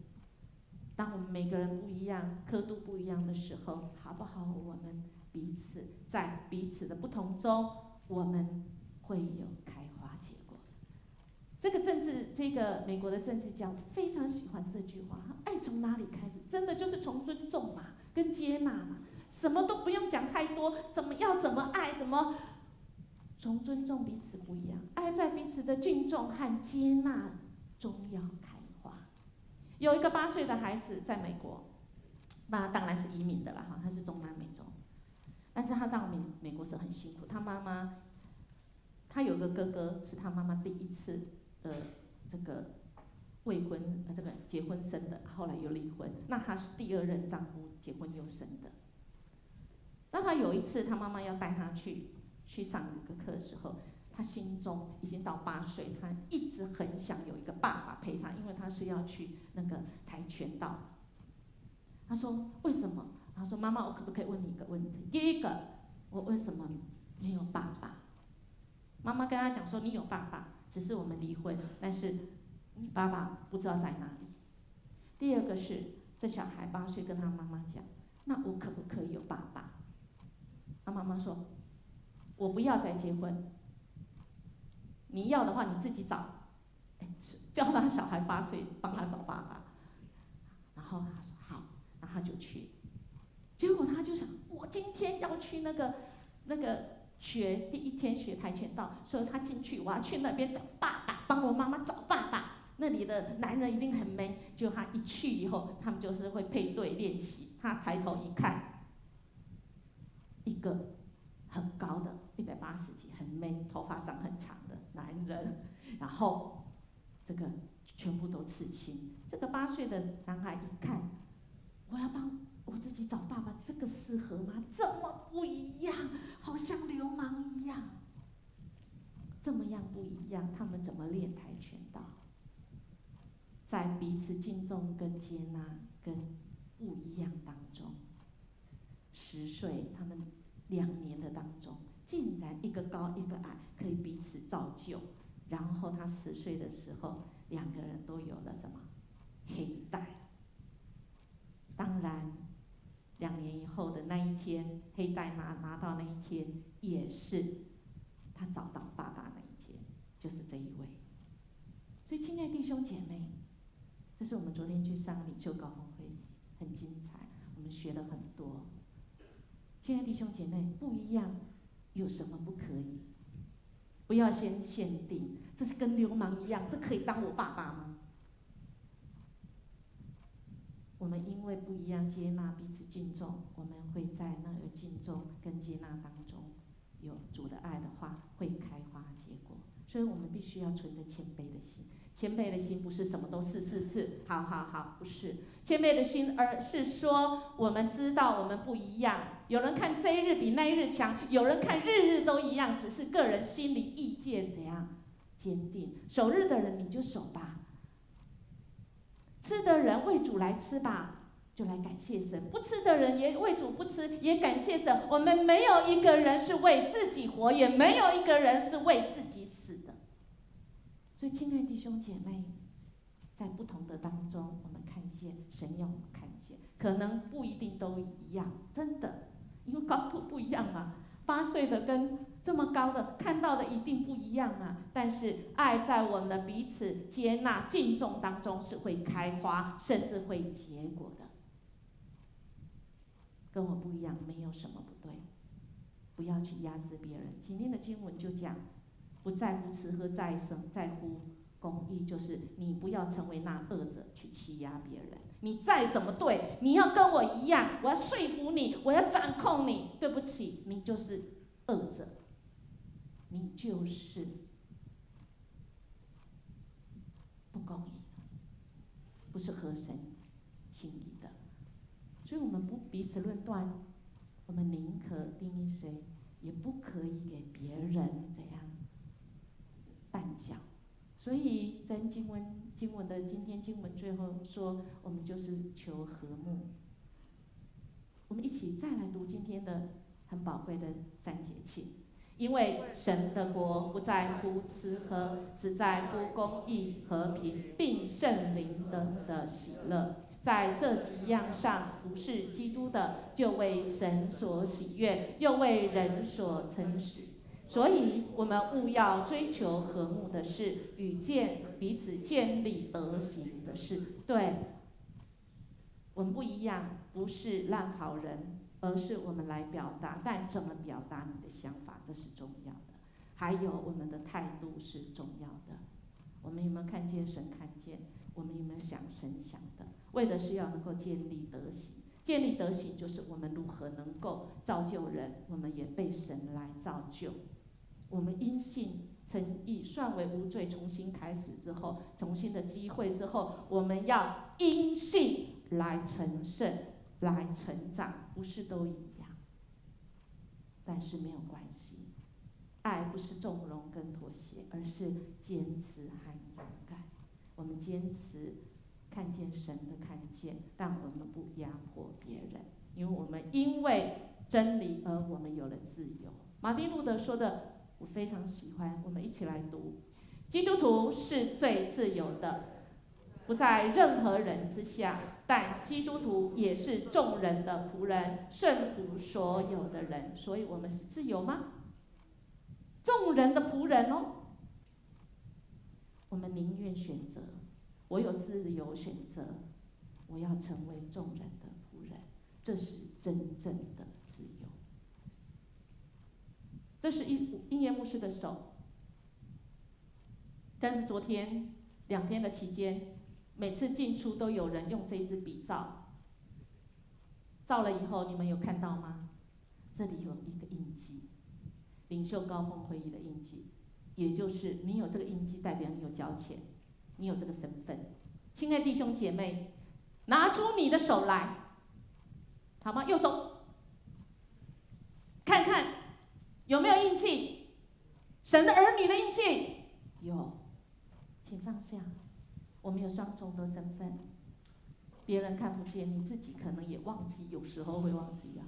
当我们每个人不一样、刻度不一样的时候，好不好？我们彼此在彼此的不同中，我们会有开花结果。这个美国的政治家非常喜欢这句话，爱从哪里开始？真的就是从尊重嘛，跟接纳嘛，什么都不用讲太多，怎么爱，从尊重彼此不一样，爱在彼此的敬重和接纳中要开花。有一个8岁的孩子在美国，那当然是移民的啦哈，他是中南美洲，但是他到美国是很辛苦。他有个哥哥是他妈妈第一次这个结婚生的，后来又离婚。那他是第2任丈夫结婚又生的。那他有一次他妈妈要带他去去上这个课的时候，他心中已经到8岁，他一直很想有一个爸爸陪他，因为他是要去那个跆拳道。他说为什么？他说妈妈，我可不可以问你一个问题？第一个，我为什么没有爸爸？妈妈跟他讲说，你有爸爸，只是我们离婚，但是你爸爸不知道在哪里。第二个是，这小孩8岁跟他妈妈讲，那我可不可以有爸爸？他妈妈说，我不要再结婚，你要的话你自己找。叫他小孩8岁帮他找爸爸，然后他说好，然后他就去。结果他就想，我今天要去那个学第1天学跆拳道，所以他进去，我要去那边找爸爸，帮我妈妈找爸爸。那里的男人一定很 man。结果他一去以后，他们就是会配对练习。他抬头一看，一个很高的180几，很 man， 头发长很长的男人，然后这个全部都刺青。这个8岁的男孩一看，我要帮我自己找爸爸，这个适合吗？这么不一样，好像流氓一样，这么样不一样，他们怎么练跆拳道？在彼此敬重跟接纳跟不一样当中，10岁他们2年的当中，竟然一个高一个矮，可以彼此造就。然后他10岁的时候，2个人都有了什么？黑带。当然，2年以后的那一天，黑带拿到那一天，也是他找到爸爸那一天，就是这一位。所以，亲爱的弟兄姐妹，这是我们昨天去上领袖高峰会，很精彩，我们学了很多。亲爱的弟兄姐妹，不一样有什么不可以？不要先限定，这是跟流氓一样，这可以当我爸爸吗？我们因为不一样，接纳彼此敬重，我们会在那个敬重跟接纳当中，有主的爱的话，会开花结果。所以我们必须要存着谦卑的心。谦卑的心不是什么都是，好，不是。谦卑的心，而是说我们知道我们不一样。有人看这一日比那一日强，有人看日日都一样，只是个人心里意见怎样坚定。守日的人你就守吧，吃的人为主来吃吧，就来感谢神；不吃的人也为主不吃，也感谢神。我们没有一个人是为自己活，也没有一个人是为自己死的。所以，亲爱的弟兄姐妹，在不同的当中，我们看见神要我们看见，可能不一定都一样，真的，因为高度不一样嘛。8岁的跟这么高的看到的一定不一样啊。但是爱在我们的彼此接纳、敬重当中是会开花，甚至会结果的。跟我不一样，没有什么不对，不要去压制别人。今天的经文就讲。不在乎吃喝在生，在乎公义，就是你不要成为那恶者去欺压别人。你再怎么对，你要跟我一样，我要说服你，我要掌控你。对不起，你就是恶者，你就是不公义的，不是合神心意的。所以我们不彼此论断，我们宁可定义谁，也不可以给别人怎样绊脚。所以在经文的今天经文最后说，我们就是求和睦。我们一起再来读今天的很宝贵的3节庆，因为神的国不在乎吃喝，只在乎公义、和平，并圣灵的喜乐。在这几样上服侍基督的，就为神所喜悦，又为人所称许。所以，我们务要追求和睦的事，与彼此建立德行的事。对，我们不一样，不是烂好人，而是我们来表达。但怎么表达你的想法，这是重要的。还有我们的态度是重要的。我们有没有看见神看见？我们有没有想神想的？为的是要能够建立德行。建立德行就是我们如何能够造就人，我们也被神来造就。我们因信称义，算为无罪，重新开始之后，重新的机会之后，我们要因信来成圣，来成长，不是都一样，但是没有关系。爱不是纵容跟妥协，而是坚持和勇敢。我们坚持看见神的看见，但我们不压迫别人，因为真理而我们有了自由。马丁路德说的我非常喜欢，我们一起来读：基督徒是最自由的，不在任何人之下，但基督徒也是众人的仆人，顺服所有的人。所以我们是自由吗？众人的仆人哦。我们宁愿选择，我有自由选择，我要成为众人的仆人，这是真正的自由。这是英业牧师的手，但是昨天2天的期间，每次进出都有人用这支笔照，照了以后，你们有看到吗？这里有一个印记，领袖高峰会议的印记，也就是你有这个印记，代表你有交钱，你有这个身份。亲爱弟兄姐妹，拿出你的手来，好吗？右手，看看有没有印记，神的儿女的印记，有，请放下。我们有双重的身份，别人看不见，你自己可能也忘记，有时候会忘记啊。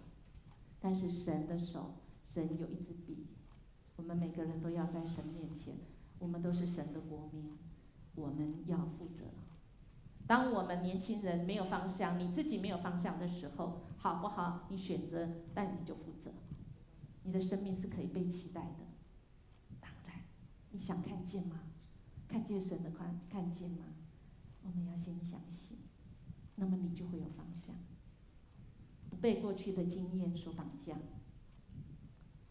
但是神的手，神有一支笔，我们每个人都要在神面前，我们都是神的国民，我们要负责。当我们年轻人没有方向，你自己没有方向的时候，好不好？你选择，但你就负责。你的生命是可以被期待的。当然，你想看见吗？看见神的看见吗？我们要先相信，那么你就会有方向。不被过去的经验所绑架，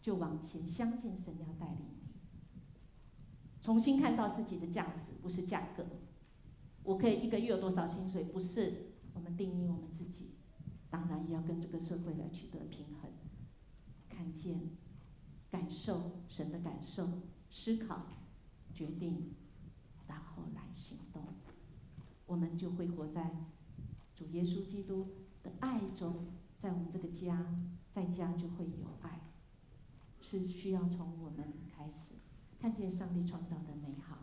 就往前相信神要带领你。重新看到自己的价值，不是价格。我可以1个月有多少薪水，不是我们定义我们自己，当然也要跟这个社会来取得平衡。看见、感受神的感受，思考、决定，然后来行动，我们就会活在主耶稣基督的爱中。在我们这个家，在家就会有爱，是需要从我们开始看见上帝创造的美好，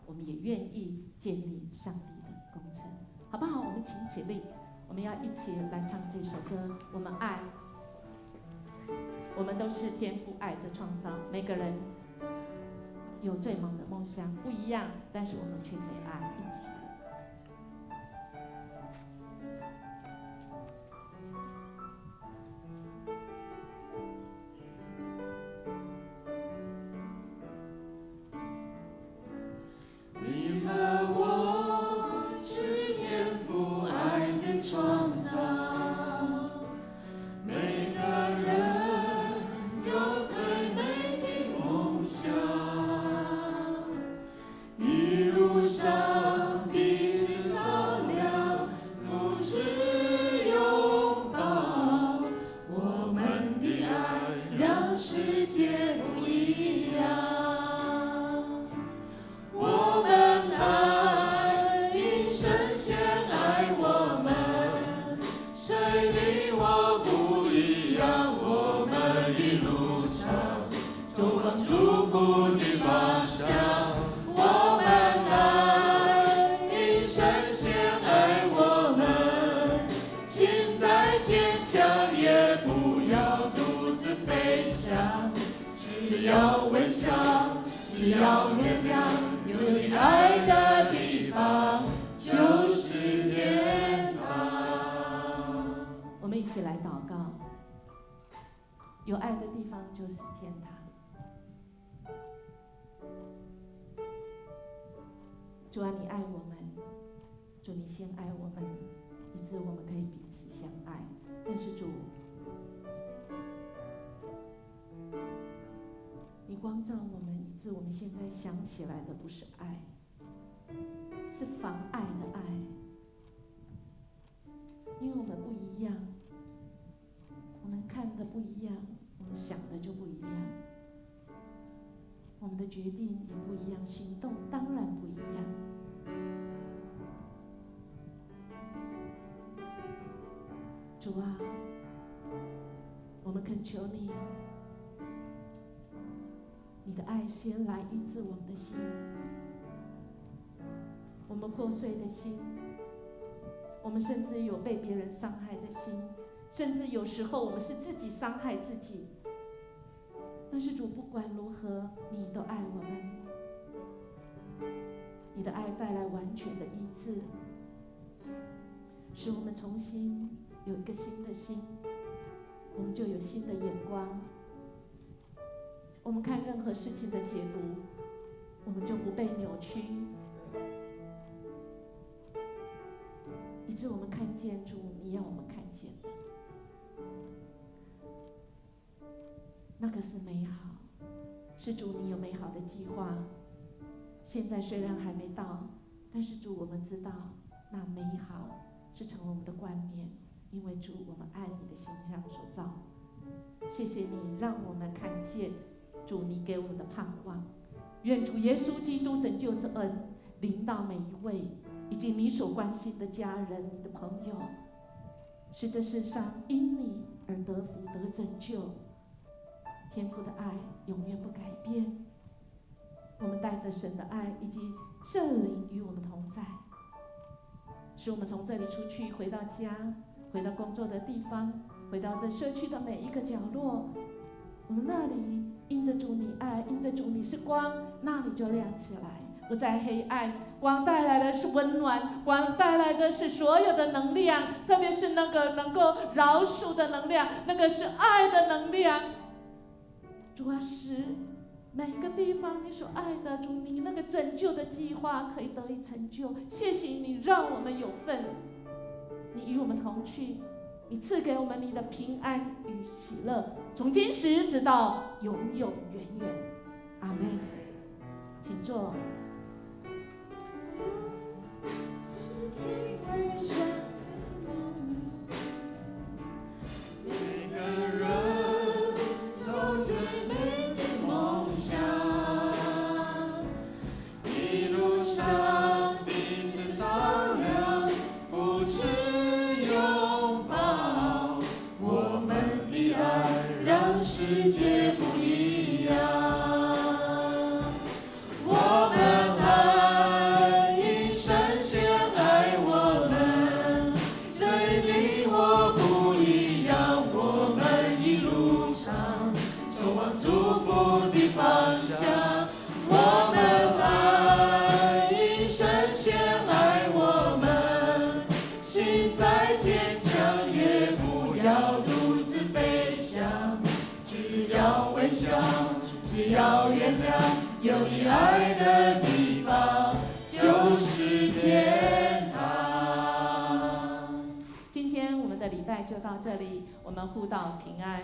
我们也愿意建立上帝的工程，好不好？我们请起立，我们要一起来唱这首歌。我们爱，我们都是天父爱的创造，每个人有最美的梦想，不一样，但是我们却可以爱，一起。只要微笑，只要原谅，有你爱的地方就是天堂。我们一起来祷告，有爱的地方就是天堂。主啊，你爱我们，主你先爱我们，以致我们可以彼此相爱。但是主，你光照我们，以致我们现在想起来的不是爱，是妨碍的爱。因为我们不一样，我们看的不一样，我们想的就不一样，我们的决定也不一样，行动当然不一样。主啊，我们恳求你，你的爱先来医治我们的心，我们破碎的心，我们甚至有被别人伤害的心，甚至有时候我们是自己伤害自己。但是主，不管如何，你都爱我们，你的爱带来完全的医治，使我们重新有一个新的心，我们就有新的眼光。我们看任何事情的解读，我们就不被扭曲，以致我们看见主你要我们看见的，那个是美好，是主你有美好的计划。现在虽然还没到，但是主我们知道那美好是成为我们的冠冕，因为主我们按你的形象所造。谢谢你让我们看见主你给我们的盼望。愿主耶稣基督拯救之恩临到每一位，以及你所关心的家人、你的朋友，使这世上因你而得福得拯救。天父的爱永远不改变，我们带着神的爱以及圣灵与我们同在，使我们从这里出去，回到家，回到工作的地方，回到这社区的每一个角落，我们那里因着主你爱，因着主你是光，那里就亮起来。不在黑暗，光带来的是温暖，光带来的是所有的能量，特别是那个能够饶恕的能量，那个是爱的能量。主啊，使每个地方你所爱的主，你那个拯救的计划可以得以成就。谢谢你让我们有份，你与我们同去，你赐给我们你的平安与喜乐，从今时直到永永远远。阿们。请坐。每个人都最美的梦想，一路上彼此照亮，扶持拥抱，我们的爱让世界不一样。我们爱因神先爱我们，所以你我不一样。我们一路上走往祝福的方向。我们爱因神先爱我们，心再坚强也不要独自飞翔，只要微笑，只要原谅。有你爱的地方就是天堂。今天我们的礼拜就到这里，我们互道平安。